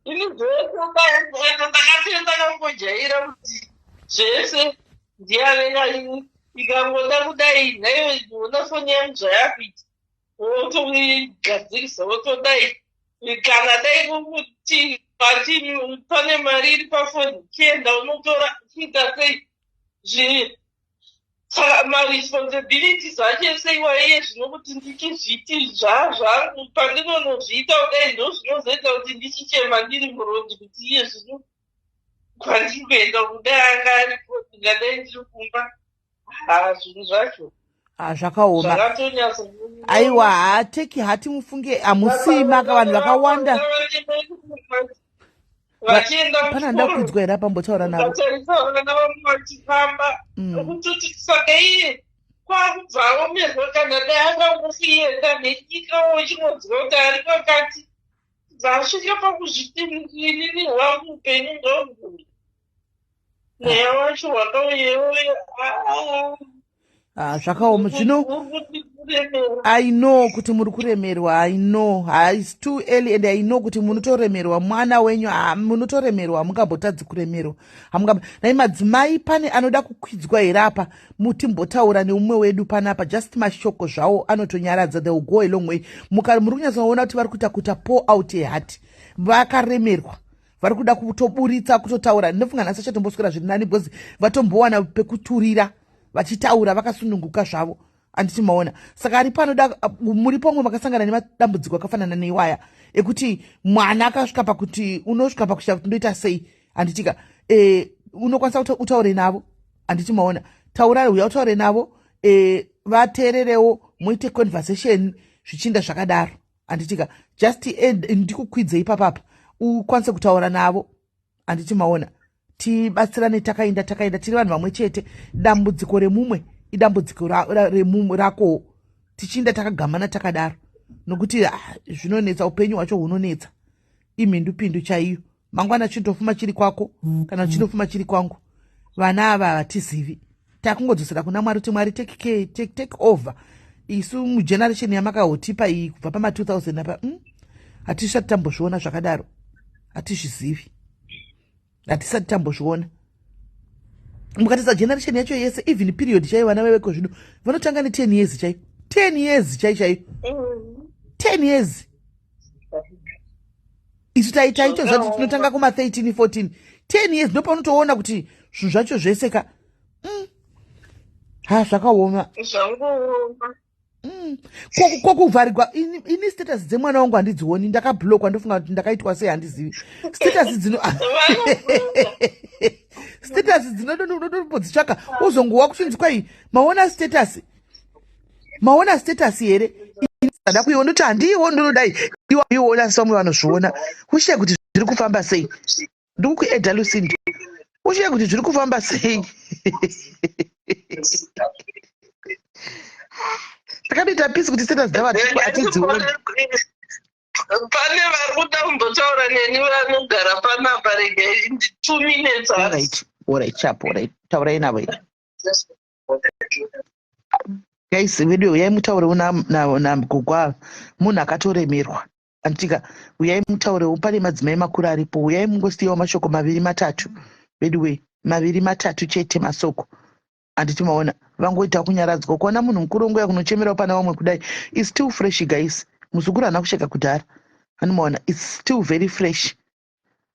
[SPEAKER 2] ini zvese ndakangojaira kuti zvese ndiave ikangoda kudai naiwe una foni yangu zvayakuita wotoigadzirisa wotodai kana dai kuti pati pane mari iri pafoni chienda unotora chiita sei saka maresponsibilities acho seiwaiye zvinokuti ndichizviti zvazvangu pandinonozviita kudai ndo zvinozoita kuti ndichichema ndiri murondi kuti iye zvino kwandiri kuenda kudai anga aripo ndingadai ndiri kumba zvinhu zvacho
[SPEAKER 1] zvakaoma aiwa hateki hati mufunge hamusima vanhu vakawanda pana ndakwidzwa here pambotaura navo
[SPEAKER 2] vachifamba kutoti saka iye kwakubvaomerwa kana dai angangofienda nenyikawo chinonzwa kuti ari pakati zvasvika pakuzvitinini hwangu upenyu ngahuguru mweya wacho hwakauyewo
[SPEAKER 1] zvakaoma zvino I know kuti muri kuremerwa I know it's too early and I know kuti munotoremerwa mwana wenyu munotoremerwa hamungambotadzi kuremerwa nai madzimai pane anoda kukwidzwa here apa mutimbotaura neumwe wedu panapa just mashoko zvawo anotonyaradza they will go a long way muri kunyatsoona kuti vari kuita kuita pour out heart vakaremerwa vari kuda kutoburitsa kutotaura ndinofunga nhasi achatomboswera zviri nani because vatombowana pekuturira vachitaura vakasununguka zvavo anditi maona saka ari panoda muri pomwe makasangana nemadambudziko akafanana neiwaya ekuti mwana akasvika pakuti unosvika pakusvika kuti ndoita sei anditika unokwanisa kuti utaure navo anditi maona taura uya utaure navo vateererewo muite conversation zvichinda zvakadaro anditika just ndikukwidze ipapapa ukwanise kutaura navo anditi maona tibatsirane takaenda tiri vanhu vamwe chete dambudziko remumwe idambudziko remumwe rako tichinda takagamana takadaro nokuti zvinonetsa upenyu hwacho hunonetsa imhindupindu chaiyo mangwana chindofuma chiri kwako kana chindofuma chiri kwangu vana ava hatizivi takungodzosera kuna mwari kuti mwari take over isu mugeneration yamakahotipa iyi kubva pama2000 apa hatisati tambozviona zvakadaro hatizvizivi hatisati tambozviona mukatisa generation yacho yese even period chaiyo vana veveko zvino vanotanga ne10 years chaiyo 10 years chaiyo 10 years isu taitoziva kuti tinotanga kuma13 14 10 years ndopaunotoona kuti zvinhu zvacho zvese ka zvakaoma kwakuvharirwa ini status dzemwana wangu handidzioni ndakablokwa ndofunga kuti ndakaitwa sei handizivi status dzino status dzinotombozvitsvaka uzongowa kuchinzi kwai maona status here ada kuiona kuti handiiwo ndinodai iwaiona samwe vanozviona ushiye kuti zviri kufamba sei ndikukuedha lusindo ushiye kuti zviri kufamba sei takabita pisi kuti status dzava hatidzioni
[SPEAKER 2] pane vari kuda kumbotaura neni vanogara panapa regai 2 minutes
[SPEAKER 1] alright chapo alright taurai navo guys video uyai mutaurewo namugogwa munhu akatoremerwa antika uyai mutaurewo pane madzimai makuru aripo uyai mungosiyawo mashoko 2-3 bedway 2-3 chete masoko anditi maona vangoita kunyaradzwa kuona munhu mukuru nguya kunochemerawo pana vamwe kudai is still fresh guys muzukuru hana kusheka kudhara anomaona it's still very fresh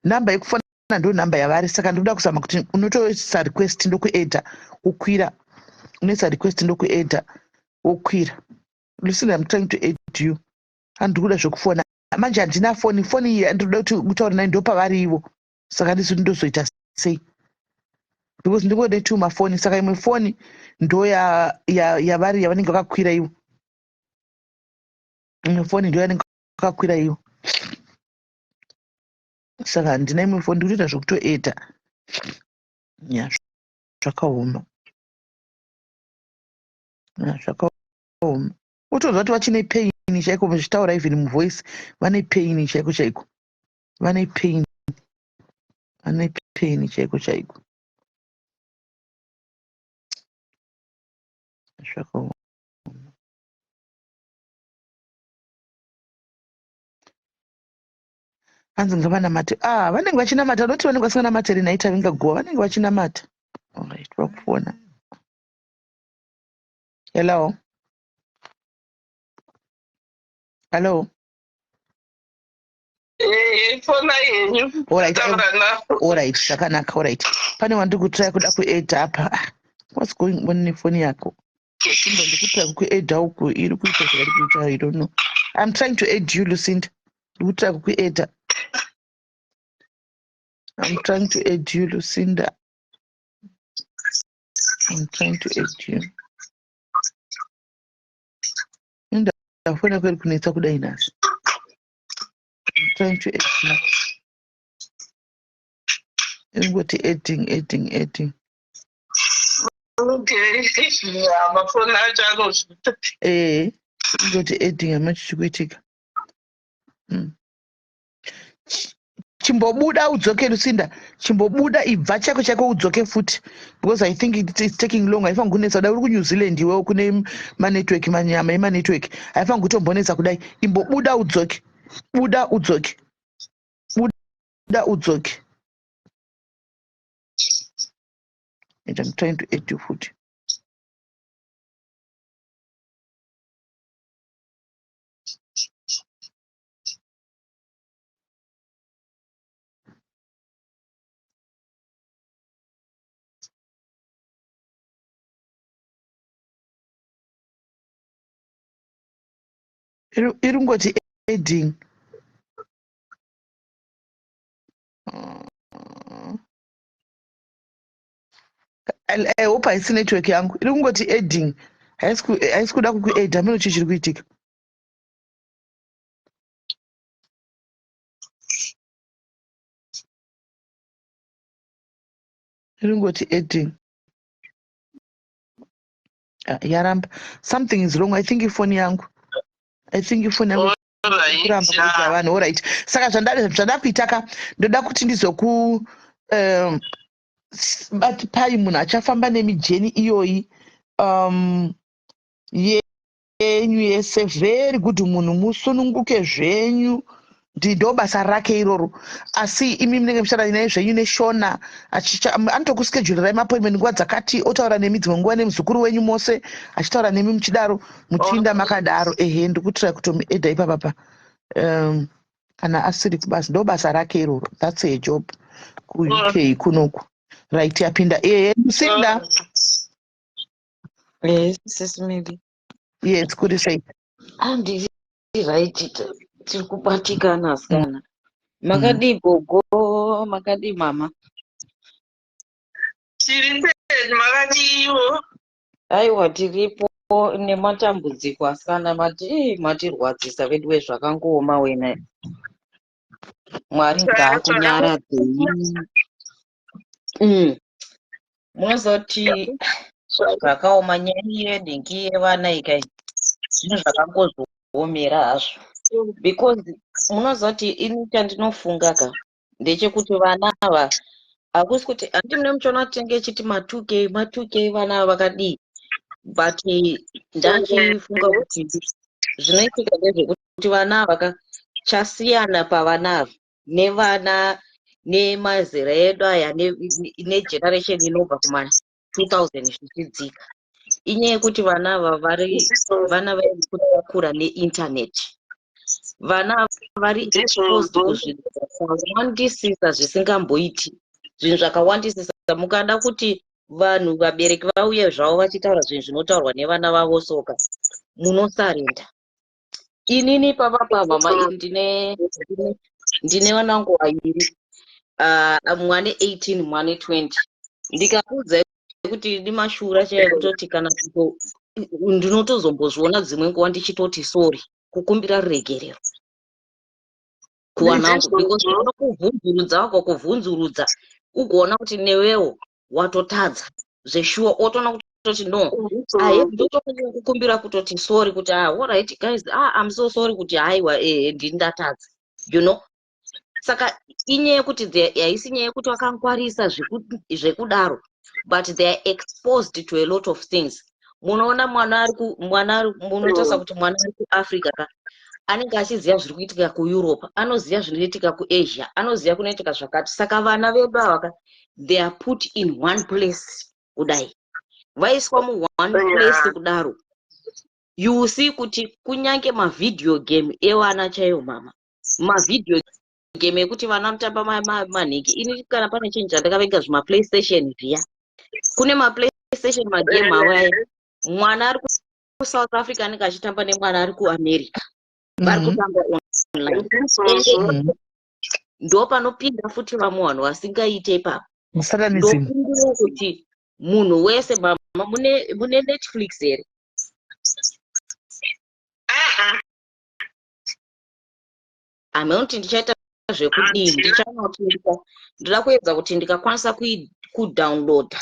[SPEAKER 1] namba yekufana ndo namba yavari saka ndinoda kuzama kuti unotoisa request ndokuedha ukwira unoisa request ndokuedha ukwira listen I'm trying to aid you andikuda zvokufona manje handina foni iyi andinoda kuti utaure naye ndo pavari ivo saka ndisu ndozoita sei because ndingode tu mafoni saka imwe foni ndo yavari yavanenge vakakwira ivo imwe foni ndo yavanenge vakakwira ivo saka handina imwe foni ndikutoita zvokutoedha ya zvakaoma Zvakaoma. Utozwa kuti vachine pain chaiko muzvitaura even muvoice vane pain chaiko chaiko. Vane pain. Vane pain chaiko chaiko. Zvakaoma. Hanzi ngavanamate. Vanenge vachinamata. Noti vanenge vasinganamata here naita vingagowa. Vanenge vachinamata. Alright, vakufona. Hello. Hello.
[SPEAKER 2] Fona yenyu.
[SPEAKER 1] Alright, zvakanaka. Alright. Pane wandiri kutry kuda kuedha apa. What's going on nefoni yako? Simba ndikutry kuedha uku iri kuita zviri kuita. I don't know. I'm trying to aid you, Lucinda. Ndikutry kuedha. I'm trying to aid you, Lucinda. I'm trying to aid you. Ndafuna kweli kunetsa kudai nazo. I'm trying to aid you. Ingoti adding.
[SPEAKER 2] Okay. Amafoni acho anozvita.
[SPEAKER 1] Ingoti adding amachichikuitika. Chimbobuda udzoke Lucinda. Chimbobuda ibva chako chako udzoke futi. Because I think it's taking long. Haifangi kunetsa kudai uri ku New Zealand iwe kune manetwork manyama emanetwork. Haifangi kutombonetsa kudai. Imbobuda udzoke. Buda udzoke. Buda udzoke. And I'm trying to add your food. Irungoti adding. I hope I see network yangu. Irungoti adding. Haisi kuda kukuedha mino chiri kuitika. Irungoti adding. Yaramba. Something is wrong. I think ifoni yangu. Kuramba kuita vanhu. Alright. Saka zvanda kuitaka ndoda kuti ndizoku bati pai munhu achafamba nemijeni iyoyi yenyu yese very good munhu musununguke zvenyu ndo basa rake iroro asi imi munenge muchitaura naye zvenyu neshona anotokuschedurirai maappointment nguva dzakati otaura nemi dzimwe nguva nemuzukuru wenyu mose achitaura nemi muchidaro muchiinda makadaro ndikutira kutomuedha ipapapa kana asiri kubasa ndo basa rake iroro. That's a job ku-UK kunoku. Right, yapinda. Lucinda.
[SPEAKER 3] Yes, Sismidi.
[SPEAKER 1] Yes, kuri sei.
[SPEAKER 3] Andiri right tiri kubatikana asikana. Makadi gogo, makadi mama.
[SPEAKER 2] Tiri mberi makadiwo.
[SPEAKER 3] Aiwa tiripo nematambudziko asikana matirwadzisa vedu wezvakangooma wena. Mwari ngaakunyaradzei. Munozoti zvakaoma nyaya yenhingi yevana ikai zvinhu zvakangozoomera hazvo because munozoti ini chandinofunga ka ndechekuti vana ava hakusi kuti handi mune muchona tenge chiti ma2k vana ava vakadii but ndachifunga kuti zvinoitika ndezvekuti vana ava chasiyana pavana ava nevana nemazera edu aya negeneration inobva kuma 2000 zvichidzika inyaya yekuti vana ava vana vakura neinternet vana vari exposed kuzvinhu zvakawandisisa zvisingamboiti zvinhu zvakawandisisa mukada kuti vanhu vabereki vauye zvavo vachitaura zvinhu zvinotaurwa nevana vavo soka munosarenda. Inini papa mama ndine vanangu vaviri mwane 18 mwane 20 ndikaudza kuti ndimashura chaiye kutoti kana ndinotozombozviona dzimwe nguva ndichitoti sorry kukumbira ruregerero kuvanangu because unoda kuvhunzurudza wakakuvhunzurudza ugoona kuti newewo watotadza zveshuwa otoona kuti kutoti no aye ndotofanira kukumbira kutoti sorry kuti all right guys I'm so sorry kuti haiwa ndatadza you know. Saka inyaya yekuti haisi nyaya yekuti vakangwarisa zvekudaro, but they are exposed to a lot of things. Munoona munotarisa kuti mwana ari kuAfrica ka anenge achiziva zviri kuitika kuEurope, anoziva zvinoitika kuAsia, anoziva kunoitika zvakati. Saka vana vedu ava they are put in one place kudai, vaiswa one place kudaro. You see kuti kunyange mavideo game evana chaiwo mama, mavideo game ekuti vana mutamba manhiki. Ini kana pane chinhu chandakavenga zvimaPlaystation zviya, kune maPlaystation magame awaya, mwana ari kuSouth Africa anenge achitamba nemwana ari kuAmerica, vari kutamba online. Ndo panopinda futi vamwe vanhu vasingaite ipapo. Ndokumbira kuti munhu wese mama mune Netflix here? Amauti ndichaita zvekudii, ndinoda kuedza kuti ndikakwanisa kudownloada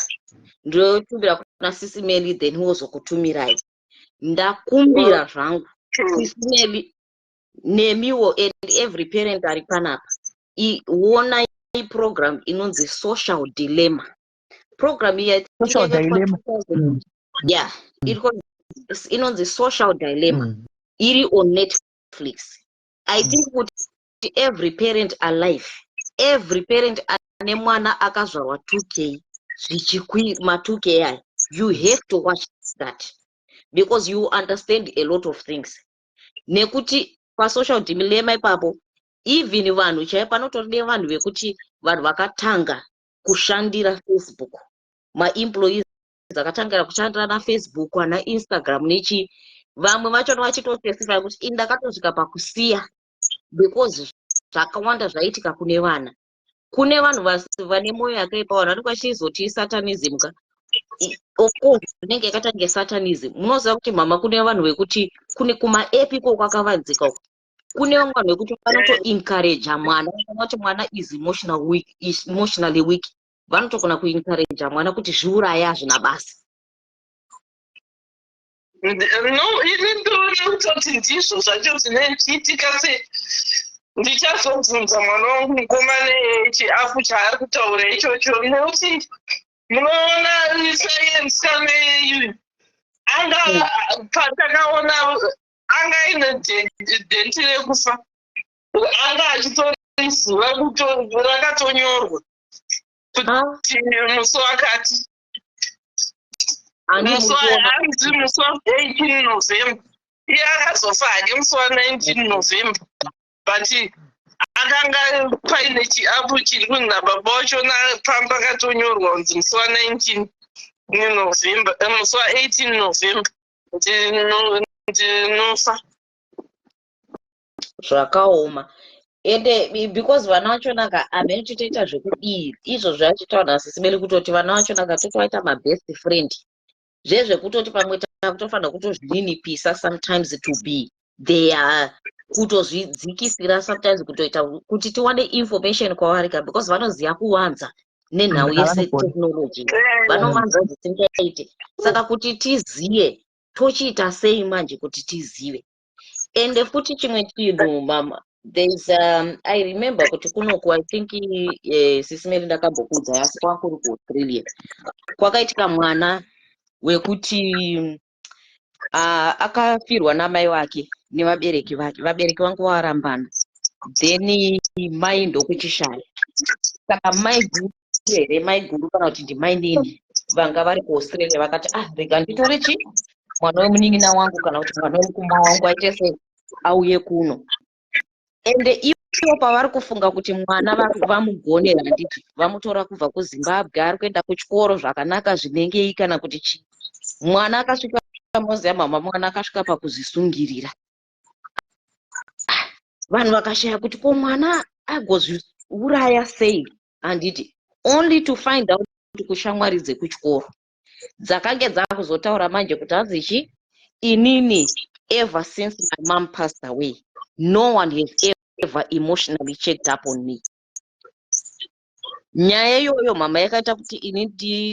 [SPEAKER 3] ndotumbira kuna Sisimeli, then wozokutumirai. Ndakumbira zvangu Sisimeli nemiwo and every parent ari panapa iona program inonzi Social Dilemma. Program iyi inonzi Social Dilemma, iri on Netflix. I think kuti every parent alive, every parent ane mwana akazvarwa 2K ma 2K aya, you have to watch that because you understand a lot of things. Nekuti pa Social Dilemma ipapo even vanhu chaipo panotori vanhu vekuti vanhu vakatanga kushandira Facebook, ma-employees akatangira kushandira naFacebook ana Instagram nechi, vamwe vacho vachitotestify kuti ndakatosvika pakusiya because zvakawanda zvaitika kune vana. Kune vanhu vane mwoyo yakaipa, vanhu vanenge vachizoti satanism ka, of course inenge yakatange satanism. Munoziva kuti mama kune vanhu vekuti kune kuma-app iko kwakavanzika uko, kune vamwe vanhu vekuti vanoto encourage mwana, kuti mwana is emotionally weak, vanotogona kuencourage mwana kuti zviuraye hazvina basa.
[SPEAKER 2] No, ini ndinoona kutoti ndizvo zvacho zvinoitika. Ndichazobvunza mwana wangu mukomana chiafu chaari kutaura ichocho, nekuti munoona sayensi kane anga patakaona anga ine denti rekufa, anga achitori zuva rakatonyorwa kuti musi wakati musi wa 18 November, iye akazofa hake musi wa 19 November, but akanga paine chiapu chiri kunhamba bacho napamba katonyorwa kunzi musi wa 19 November, musi wa 18 November ndinofa.
[SPEAKER 3] Zvakaoma. Ende because vana vachonaka amechitoita zvekudii izvo zvachitaura naSisimeli kutoti vana vachonaka totovaita mabest friend, zvezvekutoti pamwe takutofanira kutozvininipisa sometimes to be they are kutozvidzikisira sometimes kutoita kuti tiwane information kwavari ka, because vanoziva kuwanza nenhau yesetechnology, vanovanza zvisingaite. Saka kuti tiziye tochiita sei manje kuti tizive. Ende futi chimwe chinhu mama, there's I remember kuti kunoku I think Sisimeli ndakambokudza asi kwakuri kuAustralia kwakaitika mwana wekuti akafirwa namai wake nevabereki vake, vabereki vangu varambana, then mai ndokuchishaya. Saka mai guru here, mai guru kana kuti ndimai nini, vanga vari kuAustralia vakati rega nditore mwana wemunin'ina wangu kana kuti mwana wemukoma wangu aite sei auye kuno. Ende ivo pavari kufunga kuti mwana vamugonera, handiti vamutora kubva kuZimbabwe ari kuenda kuchikoro zvakanaka zvinengei kana kuti chi, mwana akasvika moziya mama, mwana akasvika pakuzvisungirira. Vanhu vakashaya kuti ko mwana agozviuraya sei, handiti only to find out kuti kushamwari dzekuchikoro dzakange dzakuzotaura manje kuti hanzi inini ever since my mom passed away no one has ever emotionally checked up on me. nyaya iyoyo mama yakaita kuti ini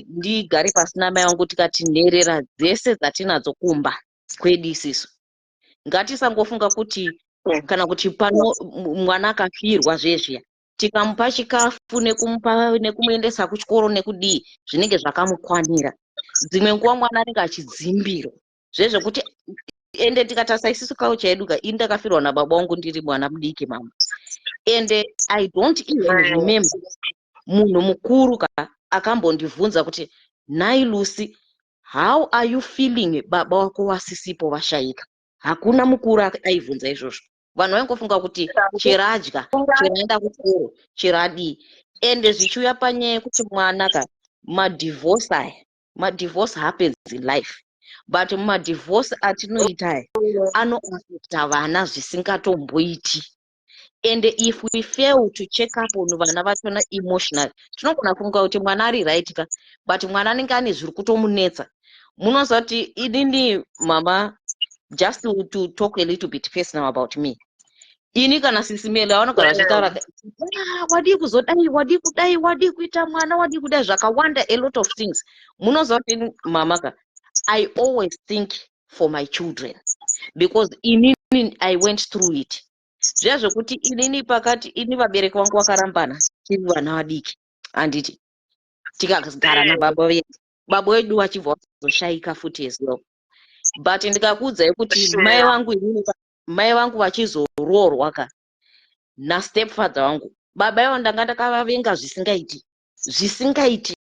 [SPEAKER 3] ndigare pasina mai vangu tikati nherera dzese dzatinadzo kumba kwedu isisu ngatisangofunga kuti kana kuti pano mwana akafirwa zvezviya tikamupa chikafu nekumuendesa kuchikoro nekudii zvinenge zvakamukwanira. Dzimwe nguva mwana anenge achidzimbirwa zvezvekuti ende tikatarisa isusu kaucha yedu ka ini ndakafirwa nababa vangu ndiri mwana mudiki mama, ende I don't even remember munhu mukuru akambondibvunza kuti nhai Lucy, how are you feeling baba wako wasisipo vashaika. Hakuna mukuru aibvunza izvozvo. Vanhu vaingofunga kuti chero adya, chero aenda kuchikoro, chero adii. Ende zvichiuya panyaya yekuti mwana madivorce happens in life, but madivorce atinoita aya anoaffecta vana zvisingatomboiti. And if we fail to check up on vana vachona emotional, tinogona funga kuti mwana ari right ka, but mwana anenge ane zviri kutomunetsa. Munoziva kuti inini mama, just to talk a little bit personal about me. Ini kana sisimele vanogara zvitaura wadi kuzodai, wadi kudai, wadi kuita mwana, wadi kudai zvakawanda, a lot of things. Munoziva kuti mama ka, I always think for my children because inini I went through it. Zviya zvokuti inini pakati ini vabereki vangu vakarambana tiri vana vadiki handiti tikagara nababa vedu, baba vedu vachibva vazoshaika futi as well. But ndikakuudzai kuti mai vangu vachizoroorwa ka nastepfather vangu, baba ivo ndanga ndakavavenga zvisingaiti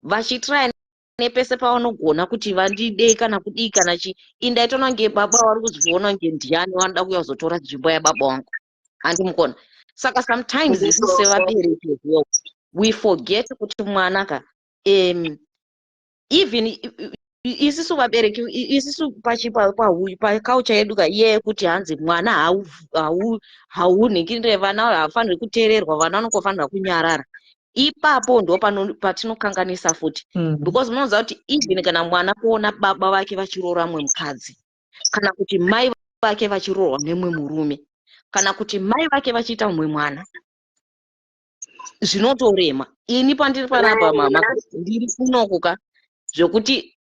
[SPEAKER 3] vachitry nepese pavanogona kuti vandidei kana kudii kana chi, indaitona nge baba vari kuzviona nge ndiani vanoda kuuya kuzotora nzvimbo yababa vangu, handimukona. Saka sometimes isi sevabereki we forget kuti mwana ka even isisu vabereki isisu pakaucha yedu ka iye kuti hanzi mwana haunhingirire vana havafaniri kuteererwa, vana vanofanira kunyarara. Ipapo ndo patinokanganisa futi because munoziva kuti even kana mwana kuona baba vake vachiroora mumwe mukadzi, kana kuti mai vake vachiroorwa nemumwe murume, kana kuti mai vake vachiita mumwe mwana, zvinotorema. Ini pandiri panapa mama ndiri kunokuka zvokuti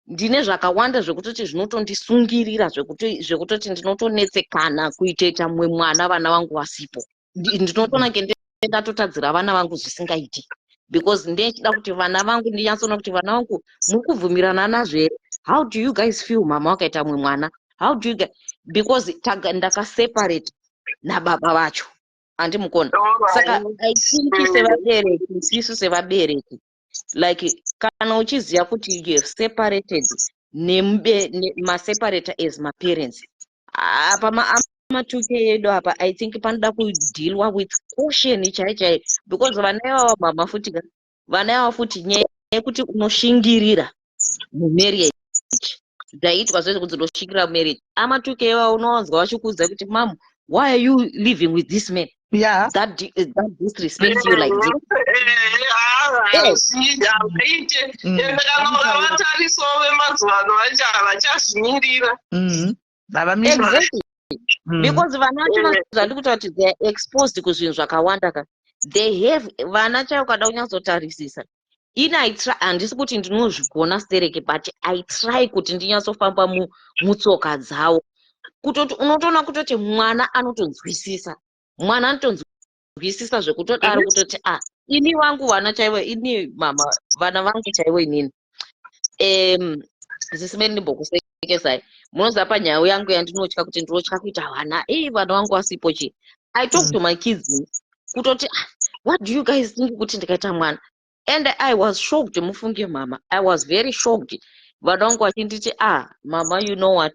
[SPEAKER 3] ndine zvakawanda zvekutoti zvinotondisungirira zvekutoti ndinotonetsekana kuita mumwe mwana vana vangu vasipo. Ndinotona ndatotadzira vana vangu zvisingaiti because ndechida kuti vana vangu ndinyatsoona kuti vana vangu mukubvumirana nazvo here. How do you guys feel mama wakaita mumwe mwana? How do you guys, because ndakaseparate nababa vacho handimukona. Saka I think sevabereki, isisu sevabereki, like kana uchiziva kuti you have separated maseparata as my parents, apa matuke yedu apa I think panoda kudealwa with caution chaichai because vana ivava mama futi vana ivava futi nyaya yekuti unoshingirira mumarriage dzaitwa zvese kuti unoshingirira mumarriage. Amatuke ivava unowanzwa vachikuudza kuti mom, why are you living with this man?
[SPEAKER 1] Yeah,
[SPEAKER 3] that disrespects you like this. Exactly. Because vana vacho they are exposed kuzvinhu zvakawanda ka, they have vana chaivo kada kunyatsotarisisa. Ini I try, handisi kuti ndinozvigona stereke, but I try kuti ndinyatsofamba mutsoka dzavo, kutoti unotoona kutoti mwana anotonzwisisa, mwana anotonzwisisa zvekutodaro kutoti ini vangu vana chaivo, ini mama vana vangu chaivo inini zisimeni ndimbokusekesai. Munoziva panyaya yangu yandinotya kuti ndinotya kuita vana vana vangu vasipo chi. I talk to my kids kutoti what do you guys think kuti ndikaita mwana, and I was shocked. Mufunge mama, I was very shocked. Vana vangu vachinditi mama, you know what,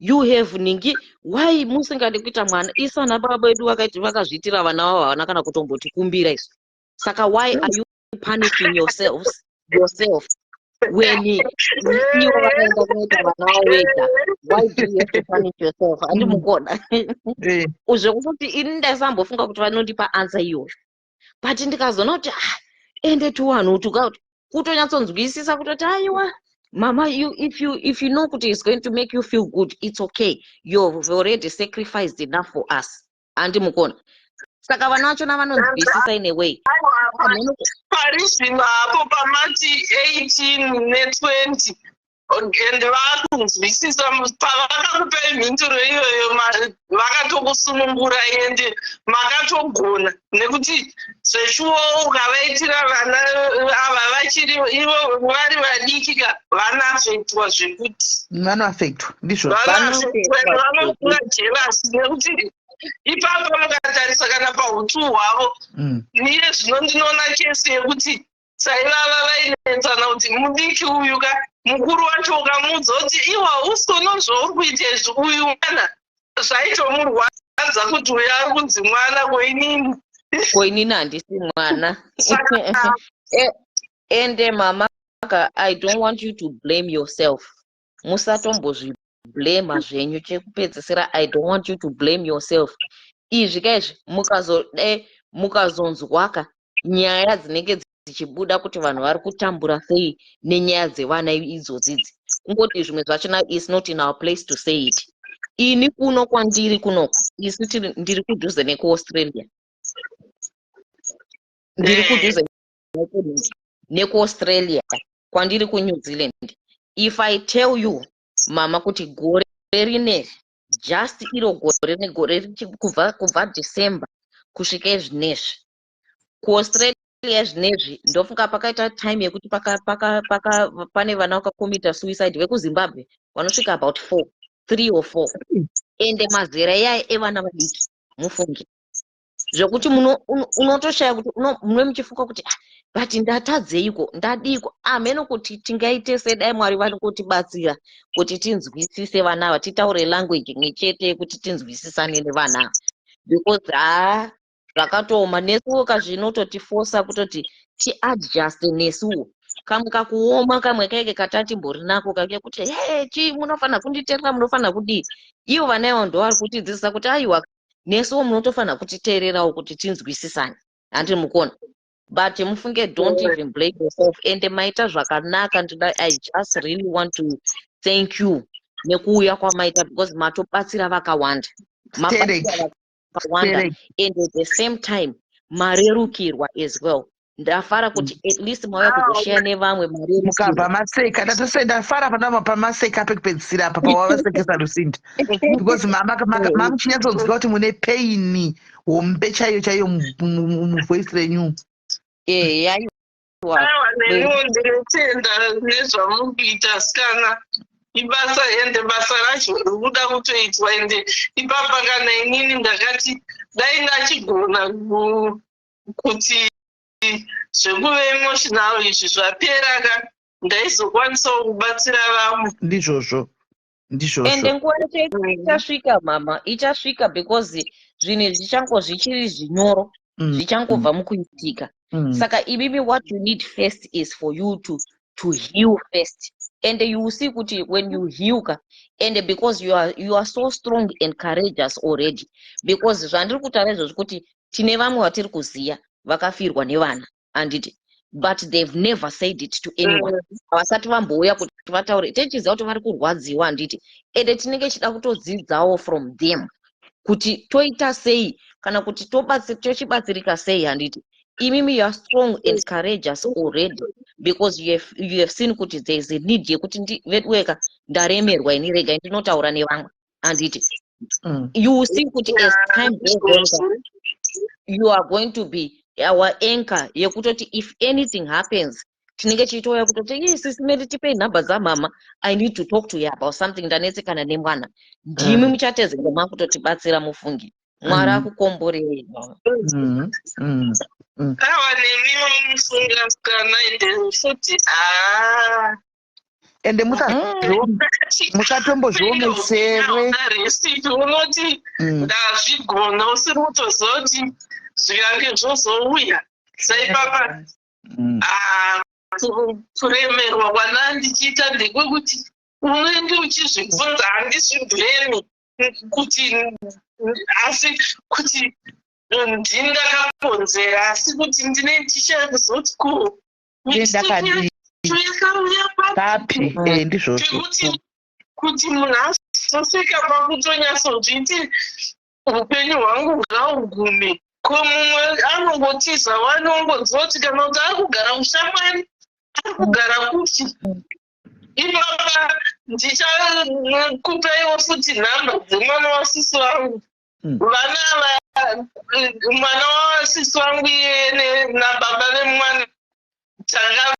[SPEAKER 3] you have ningi, why musingadi kuita mwana? Isana baba vedu vakazviitira vana vavo havana kana kutombotikumbira isu. Saka why are you punishing yourself when you vakaenda kunoita vana vavo vega? Why do you have to punish yourself? Handimukona. Zvekutoti ini ndaisambofunga kuti vanondipa answer iyoyo, but ndikazoona kuti ende tuwanhu kutonyatsonzwisisa kutoti aiwa mama, if you know kuti it's going to make you feel good, it's okay, you've already sacrificed enough for us. Handimukona. Saka vana vachona vanonzwisisa in a way.
[SPEAKER 2] Pari zvino hapo pamati 18 ne20 ende vakunzwisisa pavakakupei mhinduro iyoyo vakatokusunungura ende makatogona nekuti zveshuwo ukavaitira vana ava vachiri ivo vari vadikika vanafektwa zvekuti
[SPEAKER 1] vanoafektwa ndizvo
[SPEAKER 2] vanokura jelasi nekuti ipapo mukatarisa kana pautsu hwavo niye zvino ndinoona kesi yekuti saivava vainenzana kuti mudiki uyu ka mukuru wacho ukamuudza kuti iwa usiona zvauri kuita izvi uyu mwana zvaitomurwadza kuti uyu ari kunzi mwana
[SPEAKER 3] koinini handisi mwana. Ende mama, I don't want you to blame yourself. Musatombozviblema zvenyu chekupedzisira. I don't want you to blame yourself. Izvi kaizvi mukazonzwaka nyaya dzinenge dzichibuda kuti vanhu vari kutambura sei nenyaya dzevana idzodzidzi, kungoti zvimwe zvachona is not in our place to say it. Ini kuno kwandiri kunoko isi ndiri kudhuze nekuAustralia, ndiri kudhuze nekuAustralia, kwandiri kuNew Zealand. If I tell you mama kuti gore rineri, just iro gore negore kubva December kusvika zvinezvi kuAustralia zvinezvi ndofunga pakaita time yekuti pane vana vakakomita suicide vekuZimbabwe vanosvika about 3 or 4 ende mazera yaya evana vadiki mufungi zvekuti unotoshaya kuti mune muchifunga kuti but ndatadzeiko ndadiko ameno kuti tingaite sedai Mwari vari kutibatsira kuti tinzwisise vana ava titaure language imwechete kuti tinzwisisane nevana because zvakatoma nesuwo kazvinototifosa kutoti tiadjust nesuwo kamwe kakuoma kamwe kaike katati mbori nako kake kuti chi munofana kunditeerera munofana kudii ivo vana ivo ndo vari kutidzidzisa kuti aiwa nesuwo munotofana kutiteererawo kuti tinzwisisane handi mukona. But mufunge don't even blame yourself ende maita zvakanaka. I just really want to thank you nekuuya kwamaita because matobatsira vakawanda and at the same time marerukirwa as well. Ndafara kuti at least mauya kuzoshare nevamwe
[SPEAKER 1] mukabva maseka ndafara pamaseka pekupedzisira apa pawavasekesa Lucinda because mamuchinyatsoziva kuti mune paini hombe chaiyo muvoice renyu.
[SPEAKER 2] Aiwa neniwo ndinotenda nezvamurikuita sikana ibasa ende basa racho rikuda kutoitwa ende ipapa kana inini ndakati dai ndachigona kuti zvekuve emotional izvi zvapera ndaizokwanisawo kubatsira vamwe.
[SPEAKER 1] Ndizvozvo
[SPEAKER 3] ende nguva ichasvika mama, ichasvika because zvinhu zvichango zvichiri zvinyoro zvichangobva mukuitika. Saka ibibi what you need first is for you to heal first. And you will see kuti when you heal and because you are so strong and courageous already, because zvandiri kutaura izvozvo kuti tine vamwe vatiri kuziya vakafirwa nevana anditi, but they've never said it to anyone. Havasati vambouya kuti vataure tichiziva kuti vari kurwadziwa anditi, ende tinenge chida kutodzidzawo from them kuti toita sei kana kuti tochibatsirika sei handiti. Imimi you are strong and courageous already because you have seen kuti there is a need yekuti vetweka ndaremerwa ini rega ndinotaura nevamwe anditi. You will see kuti as time goes on you are going to be our anchor yekutoti if anything happens tinenge chitoya kutoti sisi tipe nhamba dzamama, I need to talk to you about something ndanetsekana nemwana. Ndimi muchateze ngoma kutotibatsira mufungi. Mwari akukomborei.
[SPEAKER 2] Aiwa nemiwo mufunga sikana ende futi
[SPEAKER 1] ende musatombozviomesere
[SPEAKER 2] recipe unoti ndazvigona usiri kutoziva kuti zvikange zvozouya saipapa kuremerwa kwana ndichiita ndekwekuti unenge uchizvibvunza handizviblemi kuti asi kuti ndini ndakakonzera asi kuti ndine ndichakuzoti
[SPEAKER 1] papi ndizvozvo
[SPEAKER 2] kuti munhu azosvika pakutonyatsodzviti upenyu hwangu ngahugume kumumwe anongotiza wanongonzwa kuti kana kuti ari kugara mushamwari ari kugara kuchi ipapa ndichakupaiwo futi nhamba dzemwana wasisi wangu vana mwana wawasisi wangu iye nababa vemwana tanga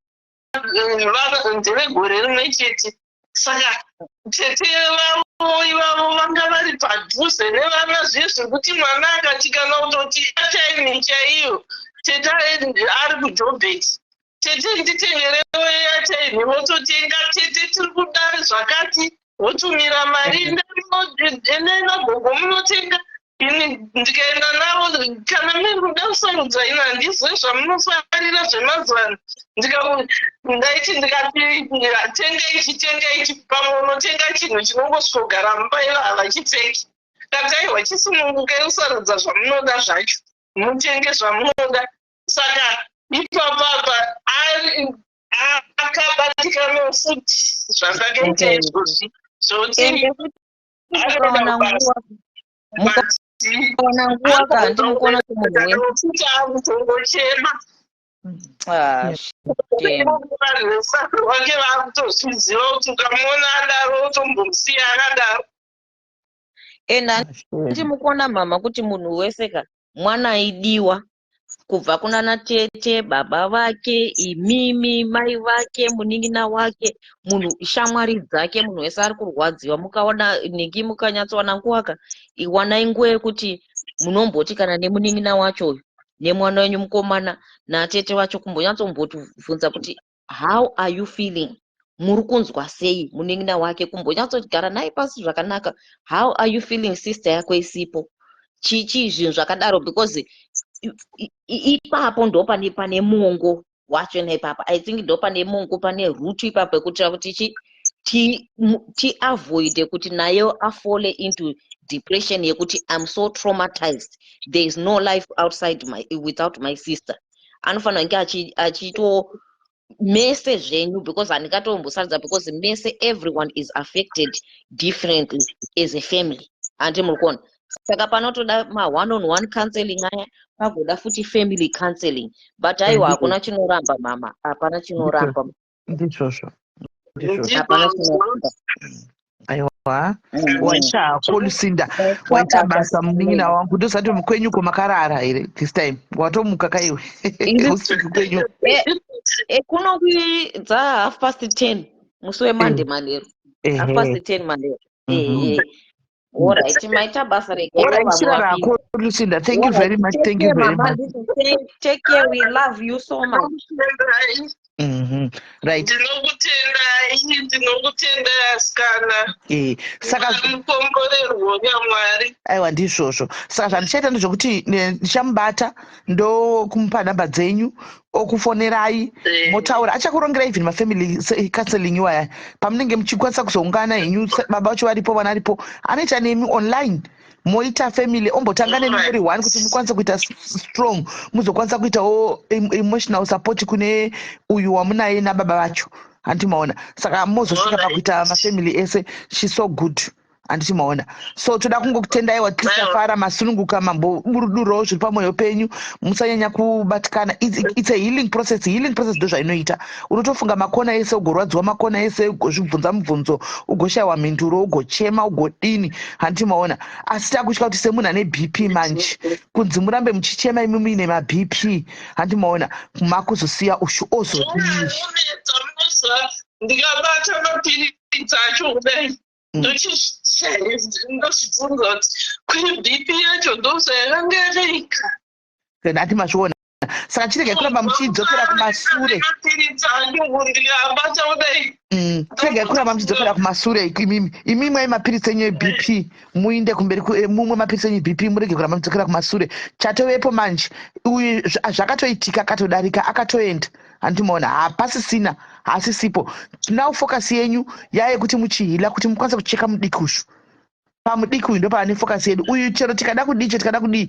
[SPEAKER 2] ndevegore rimwe chete saka tete vavo ivavo vanga vari padhuze nevana zviye zvekuti mwana akatikana kutoti achaini chaiyo tete ari kujobheti tete nditengerewo achaini vototenga tete tiri kudari zvakati votumira mari nenagogo munotenga ndikaenda navo kana miri kuda kusarudza ina handizwe zvamunofarira zvemazuva ano ndaiti ndikati tenga ichi pamwe unotenga chinhu chinongosvogara mumba iva havachipfeki kataiwa chisimungukai usarudza zvamunoda zvacho mutenge zvamunoda saka ipapapa akabatikanawo futi zvakaita izvozvi zvoti
[SPEAKER 3] mukaona nguva kandi mukuona kuti munhu
[SPEAKER 2] futi akutongochema wake vakutozviziva kuti ukamuona adaro utombomusiya akadaro
[SPEAKER 3] ndati mukuona mama kuti munhu wese ka mwana aidiwa kubva kunana tete baba vake imimi mai vake munin'ina wake munhu shamwari dzake munhu wese ari kurwadziwa mukaona ningi mukanyatsowana nguva ka iwanai nguva yekuti munomboti kana nemunin'ina wacho nemwana wenyu mukomana natete vacho kumbonyatsombotivhunza kuti how are you feeling muri kunzwa sei munin'ina wake kumbonyatsogara naye pasi zvakanaka how are you feeling sister yako isipo chichi zvinhu zvakadaro because ipapo ndo pane mongo wacho naipapa I think ndo pane mongo pane rutu ipapo ekuitira kuti avoid kuti nayo afole into depression yekuti I'm so traumatized, there is no life outside without my sister. Anofanira kunge achito mese zvenyu because handingatombosaridza because mese everyone is affected differently as a family andi murikuona saka panotoda one-on-one counseling aya pagoda futi family counseling but aiwa hakuna chinoramba mama hapana chinoramba
[SPEAKER 1] ndizvozvo hapana chinoramba aiwa wachako Lucinda waita basa munin'ina wangu ndosati mukwenyuko makarara here this time watomuka kaiwe usiku kwenyu
[SPEAKER 3] kunokwidza 10:30 musi weMonday manheru 10:30 manheru alright maita basa
[SPEAKER 1] rako Lucinda, thank you very much, thank you very much.
[SPEAKER 3] Take care, we love you so much.
[SPEAKER 1] Right.
[SPEAKER 2] Ndinokutenda asikana.
[SPEAKER 1] Saka
[SPEAKER 2] mukomborerwo nyamwari.
[SPEAKER 1] Aiwa ndizvozvo. Saka zvandichaita ndezvokuti ndichamubata ndo kumupa nhamba dzenyu okufonerai motaura achakurongerai even mafamily counseling iwaya pamunenge muchikwanisa kuzoungana henyu baba vacho varipo vana varipo anoita nemi online moita family ombotanga nemi muri one kuti mukwanise kuita strong muzokwanisa kuitawo emotional support kune uyu wamunaye nababa vacho handimaona saka mozosvika pakuita mafamily ese she's so good handichimaona so toda kungokutendai watisafara masununguka mamboburudurawo zviri pamwoyo penyu musanyanya kubatikana it's a healing process ndo zvainoita unotofunga makona ese ugorwadziwa makona ese ugozvibvunza mubvunzo ugoshayiwa mhinduro ugochema ugodini handichimaona asi takutya kuti semunhu ane BP manje kunzi murambe muchichema imi muine maBP handimaona makuzosiya ushu ozodii
[SPEAKER 2] ndikabata mapiritsi acho kudai ndozvibvunza kuti kune BP yacho ndozvayakanga yakaika
[SPEAKER 1] ndati mazviona saka chirege kuramba muchidzokera kumasure
[SPEAKER 2] ndikabata kudai
[SPEAKER 1] chirege kuramba muchidzokera kumasure imimi mwai mapiritsi enyu eBP muinde kumberi mumwe mapiritsi enyu eBP murege kuramba muchidzokera kumasure chatovepo manje uyu zvakatoitika akatodarika akatoenda handimaona hapasisina hasisipo tinafokasi yenyu yaye kuti muchihila kuti mukwanise kucheka mudiki ushu pamudiki uyu ndo pane fokasi yedu uyu chero tikada kudii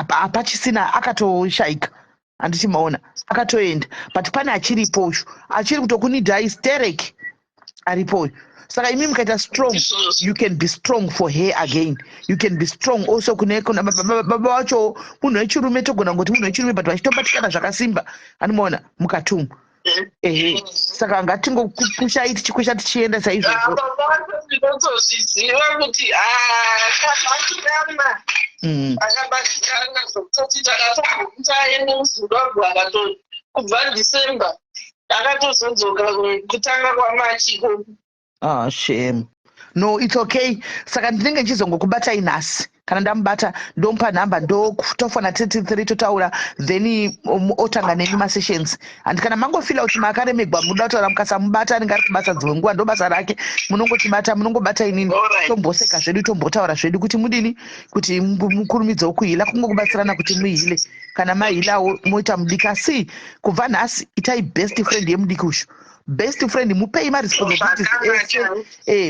[SPEAKER 1] hapachisina akatoshayika handichimaona akatoenda but pane achiripo ushu achiri kutokunidha hysteric aripo uyu saka imi mukaita strong, you can be strong for her again. You can be strong also kuna baba wacho munhu wechirume togona ngoti munhu wechirume but vachitobatikana zvakasimba animaona mukatumu. Saka ngatingopusha tichikwesha tichienda saizvozvo.
[SPEAKER 2] Ndinotozviziva kuti akabatikana akabatikana zvokutoti takatomuta aende muzimbabwe kubva December akatozodzoka kutanga kwamachi.
[SPEAKER 1] Shame. No, it's okay. Saka ndinenge ndichizongokubatai nhasi. Kana ndamubata ndomupa nhamba ndotofona 33 totaura then otanga nemi masessions. And kana mangofila kuti makaremegwa muda kutaura mukasamubata anenge ari kubasa dzimwe nguva ndobasa rake munongotibata munongobata inini tomboseka zvedu tombotaura zvedu kuti mudini kuti mukurumidzewo kuhila kungokubatsirana kuti muhile kana mahilawo moita mudiki asi kubva nhasi itai best friend yemudiki ushu. Best friend mupei responsibilities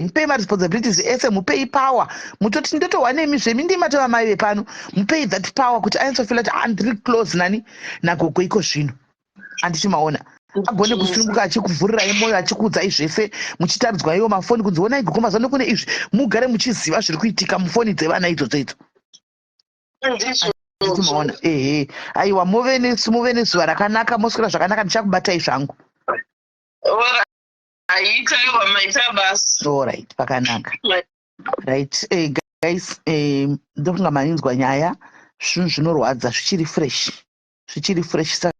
[SPEAKER 1] mupei responsibilities ese mupei power mutoti ndotowa nemi zvemindima tova mai vepano mupei that power kuti ainsofila kuti andiri close nani nagogo iko zvino andichimaona agone kusununguka achikuvhurirai moyo achikuudzai zvese muchitaridzwa iwo mafoni kunziona igogo mazuva nekune izvi mugare muchiziva zviri kuitika mufoni dzevana idzodzo idzo andichimaona aiwa muve nezuva rakanaka moswera zvakanaka ndichakubatai zvangu. Alright, pakanaka. Right, guys, ndofunga maninzwa nyaya zvinhu zvinorwadza zvichiri fresh saka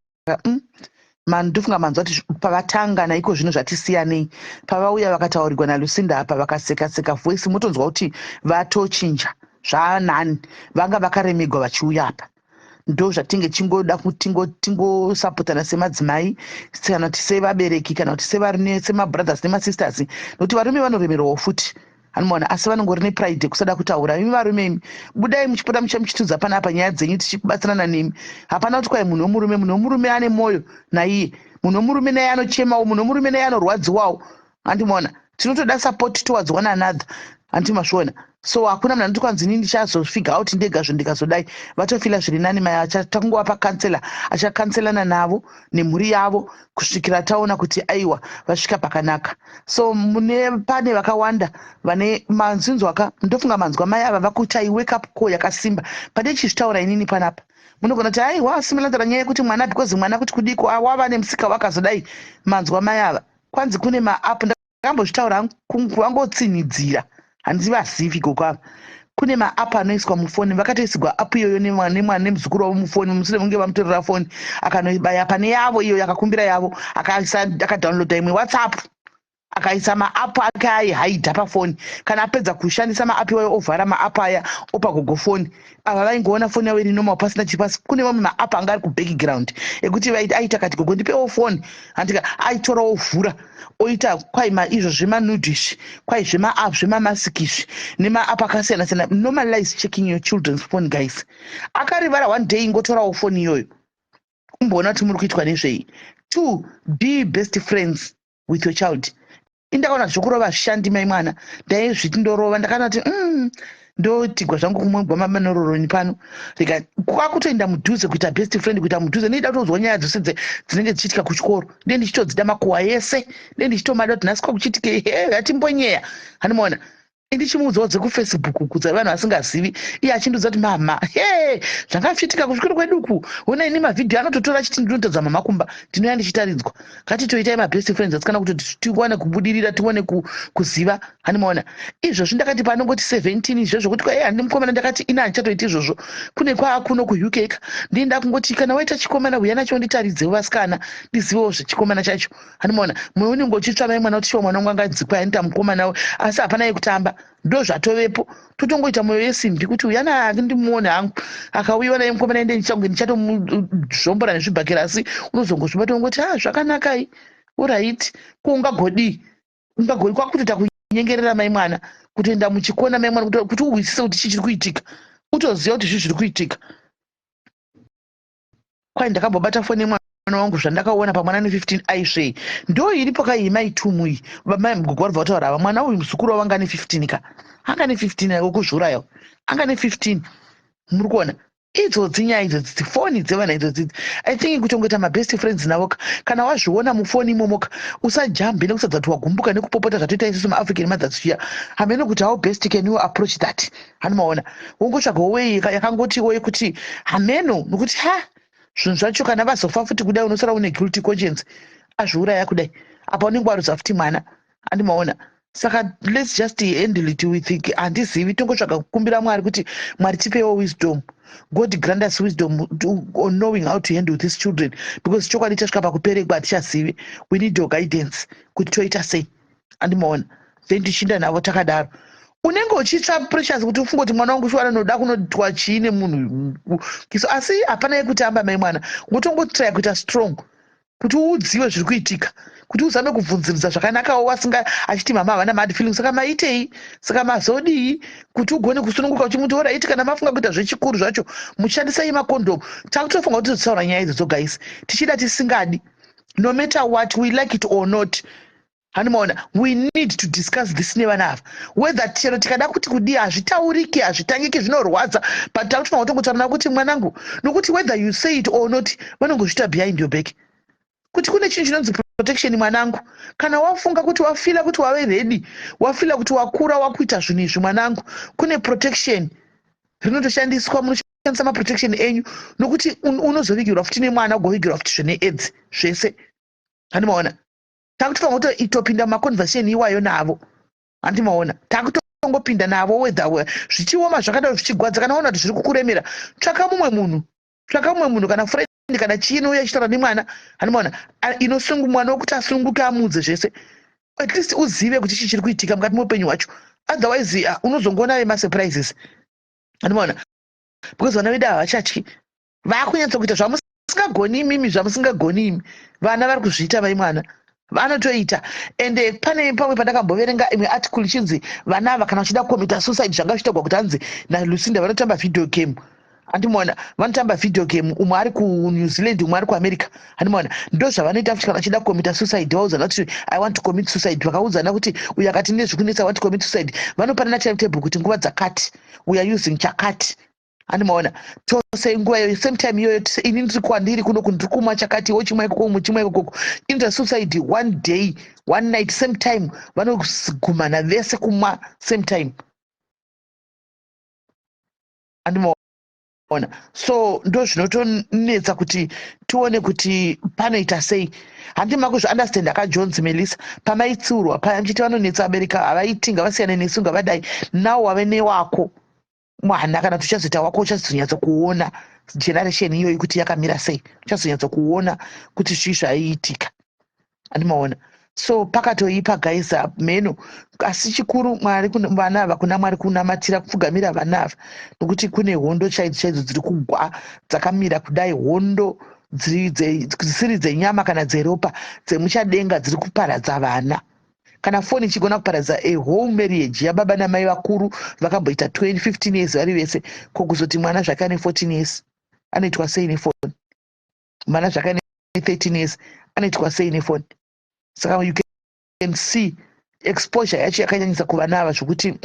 [SPEAKER 1] ndofunga manzwa kuti pavatanga naiko zvinhu zvatisiyanei pavauya vakataurirwa naLucinda apa vakaseka voice motonzwa kuti vatochinja zvanani vanga vakaremegwa vachiuya apa ndo zvatinge chingoda kuti tingosapotana semadzimai kana kuti sevabereki kana kuti semabrothers nemasisters nokuti varume vanoremerawo futi anomaona asi vanongori nepride kusada kutaura imi varume imi budai muchipota muchitudza panapa nyaya dzenyu tichikubatsirana nemi hapana kuti kwai munhu wemurume ane mwoyo naiye munhu wemurume naye anochemawo munhu wemurume naye anorwadziwawo andimaona tinotoda support towards one another andimasvona so hakuna munhu anoti kwanzi inini ndichazofigure out ndegazvo ndikazodai vatofila zviri nani mai achatangovapa kansela achakanselana navo nemhuri yavo kusvikira taona kuti aiwa vasvika pakanaka so pane vakawanda vane manzvinzwa ndofunga manzwa mai ava vakutai wake up call yakasimba pane chizvitaura inini panapa munogona kuti aiwa asimilatara nyaya yekuti mwana because mwana kuti kudiko wava nemusika wakazodai manzwa mai ava kwanzi kune maapu ndakambozvitaura wangotsinhidzira handisi vazivi kokwava kune maapu anoiswa mufoni vakatoisigwa apu iyoyo nemuzukuru wavo mufoni mushure munge vamutorera foni akanoibaya pane yavo iyo yakakumbira yavo akadownloada imwe WhatsApp akaisa maapu ake aihaidha pafoni kana apedza kushandisa maapu iwayo ovhara maapu aya opa gogo foni ava vaingoona foni yavo iri normal pasina chipasi kune mamwe maapu anga ari kubackground ekuti aita kati gogo ndipewo foni handika aitora ovhura oita kwai izvo zvemanudish kwai zvemaapu zvemamasikizvi nemaapu akasiyana-siyana normalize checking your children's phone guys akarivara one day ingotorawo foni iyoyo kumboona kuti muri kuitwa nezvei. 2 be best friends with your child. Indakaona zvokurova zvishandi mai mwana ndaizviti ndorova ndakana kuti ndotigwa zvangu kumwegwa mamanororoni pano rika kwakutoenda mudhuze kuita best friend kuita mudhuze ndida kutozwa nyaya dzose dzinenge dzichiitika kuchikoro ndiye ndichitodzida makuhwa yese ndiye ndichitomada kuti nhasi kwakuchitike yatimbonyeya hanimaona ndichimuudzawo dzekufacebook kudza vanhu vasingazivi iye achindudza kuti mama zvangapfitika kuzvikoro kweduku ona ini mavhidhiyo anototora chiti ndinotodza mama kumba ndinoya ndichitaridzwa ngatitoitai mabest friends atsikana kuti tiwane kubudirira tiwane kuziva hanimaona izvozvo ndakati panongoti 17 izvozvo kuti handi mukomana ndakati ina handichatoiti izvozvo kune kwaakuno kuuk ndienda kungoti kana waita chikomana uya nacho nditaridzewo vasikana ndizivewo zvechikomana chacho hanimaona mwewe unenge uchitsva mai mwana kuti shiwa mwana wangu angadzikwa yanita mukomanawe asi hapana yekutamba ndo zvatovepo totongoita mwoyo yesimbi kuti uyana ndimuone hangu akauyiwa naye mukomana ende ndichatomuzvombora nezvibhakera asi unozongozvibata ungoti zvakanakai uright kuungagodi kwakutoita kunyengerera mai mwana kutoenda muchikona mai mwana kuti uwisise kuti chii chiri kuitika utoziva kuti zvii zviri kuitika kwai ndakambobata foni yemwana wangu zvandakaona pamwana ne15 aisvei ndo iripo kaimai tumu iyi mai mugogo vari vataura ava mwana uyu muzukuru wavo anga ne15 ka anga ne15 okuzvurayo anga ne15 muri kuona idzodzi nyaya idzodzi foni dzevana idzodzi I think kutongoita mabest friends navo kana wazviona mufoni imomoka usajambe nekusadza kuti wagumbuka nekupopota zvatoita isusu maafrican mothers zviya hameno kuti how best can you approach that hanimaona wongotsvaga wei yakangoti wei kuti hameno nokuti zvinhu zvacho kana vazofa futi kudai unosara une guilty conscience azviuraya kudai apa unenge warudza futi mwana handimaona saka let's just handle it with handizivi tongotsvaga kukumbira mwari kuti mwari tipewo wisdom. God grant us wisdom on knowing how to handle these children because chokwadi chasvika pakuperekwa hatichazivi. We need your guidance kuti toita sei handimaona then tichinda navo takadaro unenge uchitsva precious kuti ufunge kuti mwana wangu shuwana noda kunotwa chii nemunhu kiso asi hapana yekutamba mai mwana ngotongotraya kuita strong kuti udziwe zviri kuitika kuti uzame kubvunziridza zvakanakawo wasinga achiti mama havana mad feeling saka maitei saka mazodii kuti ugone kusununguka uchimuti oraiti kana mafunga kuita zvechikuru zvacho muchishandisai makondomu takutofunga kuti totsaura nyaya idzodzo guys tichida tisingadi no matter what we like it or not hanimaona we need to discuss this nevana ava whether chero tikada kuti kudii hazvitauriki hazvitangiki zvinorwadza but takutofunga kutongotaurana kuti mwanangu nokuti whether you say it or not vanongozvita behind your back kuti kune chinhu chinonzi protection mwanangu kana wafunga kuti wafila kuti wave ready wafila kuti wakura wakuita zvinhu izvi mwanangu kune protection rinotoshandiswa munoshandisa maprotection enyu nokuti unozovigirwa futi nemwana ugovigirwa futi zvine aids zvese handimaona takutofanga kuti itopinda mumaconversation iwayo navo handimaona takutongopinda navo whether zvichioma zvakadaro zvichigwadza kana waona kuti zviri kukuremera tsvaka mumwe munhu kana friend kana chii nouya achitaura nemwana hanimaona inosungu mwana wokuti asunguke amudze zvese at least uzive kuti chii chiri kuitika mukati meupenyu hwacho otherwise unozongoona vemasurprises hanimaona because vana vedu havachatyi vakunyatsa kuita zvamusingagoni imimi zvamusingagoni imi vana vari kuzviita vai mwana vanotoita ende pane pamwe pandakamboverenga imwe article ichinzi vana ava kana vachida kukomita suicide zvanga zvichitagwa kuti hanzi nalucinda vanotamba video game handimona vanotamba video game umwe ari kuNew Zealand umwe ari kuAmerica handimona ndo zvavanoita futi kana vachida kukomita suicide vauzana kuti I want to commit suicide vakauzana kuti uyu akati nezvikunetsa I want to commit suicide vanopanana timetable kuti nguva dzakati we are using chakati handimaona tose nguva iyoyo same time iyoyo ini ndiri kwandiri kuno ndiri kumwa chakati wochimwa ikoko muchimwa ikoko inoita suicide one day one night same time vanogumana vese kumwa same time handimaona so ndo zvinotonetsa kuti tione kuti panoita sei handima kuzviunderstand akajones Melissa pamaitsiurwa paya mchiti vanonetsa abereka havaiti ngavasiyane nesu ngavadai nawo wave newako mwana kana tuchazoita wako uchazonyatsa kuona generation iyoyi kuti yakamira sei uchazonyatsa kuona kuti zvii zvaiitika handimaona so pakatoipa guys meno asi chikuru mwari vana ava kuna mwari kunamatira kupfugamira vana ava nokuti kune hondo chaidzo dziri kugwa dzakamira kudai hondo dzisiri dzenyama kana dzeropa dzemuchadenga dziri kuparadza vana kana foni ichigona kuparadza a whole marriage yababa namai vakuru vakamboita 15 years vari vese kokuzoti mwana zvake ane 14 years anoitwa sei nefoni mwana zvake ane 13 years anoitwa sei nefoni saka you can see exposure yacho yakanyanyisa kuvana ava zvokuti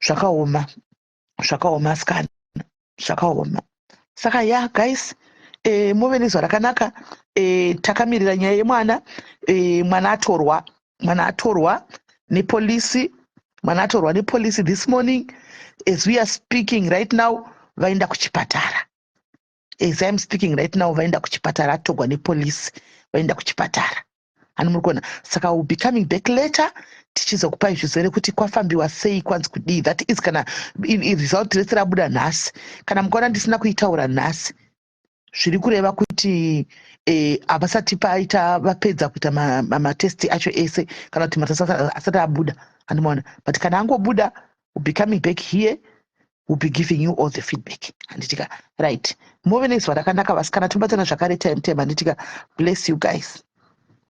[SPEAKER 1] zvakaoma skana zvakaoma saka ya guys muve nezwa rakanaka takamirira nyaya yemwana mwana atorwa nepolisi this morning as we are speaking right now vaenda kuchipatara as I am speaking right now vaenda kuchipatara atorwa nepolisi vaenda kuchipatara hani muri kuona saka will be coming back later tichizokupai zvizere kuti kwafambiwa sei kwanzi kudii that is kana result rese rabuda nhasi kana mukaona ndisina kuitaura nhasi zviri kureva kuti havasati paita vapedza kuita matesti acho ese kana kuti matesti asati abuda handimaona but kana angobuda will be coming back here will be giving you all the feedback handitika right muve nezwa rakanaka vasikana tobatana zvakare time handitika bless you guys.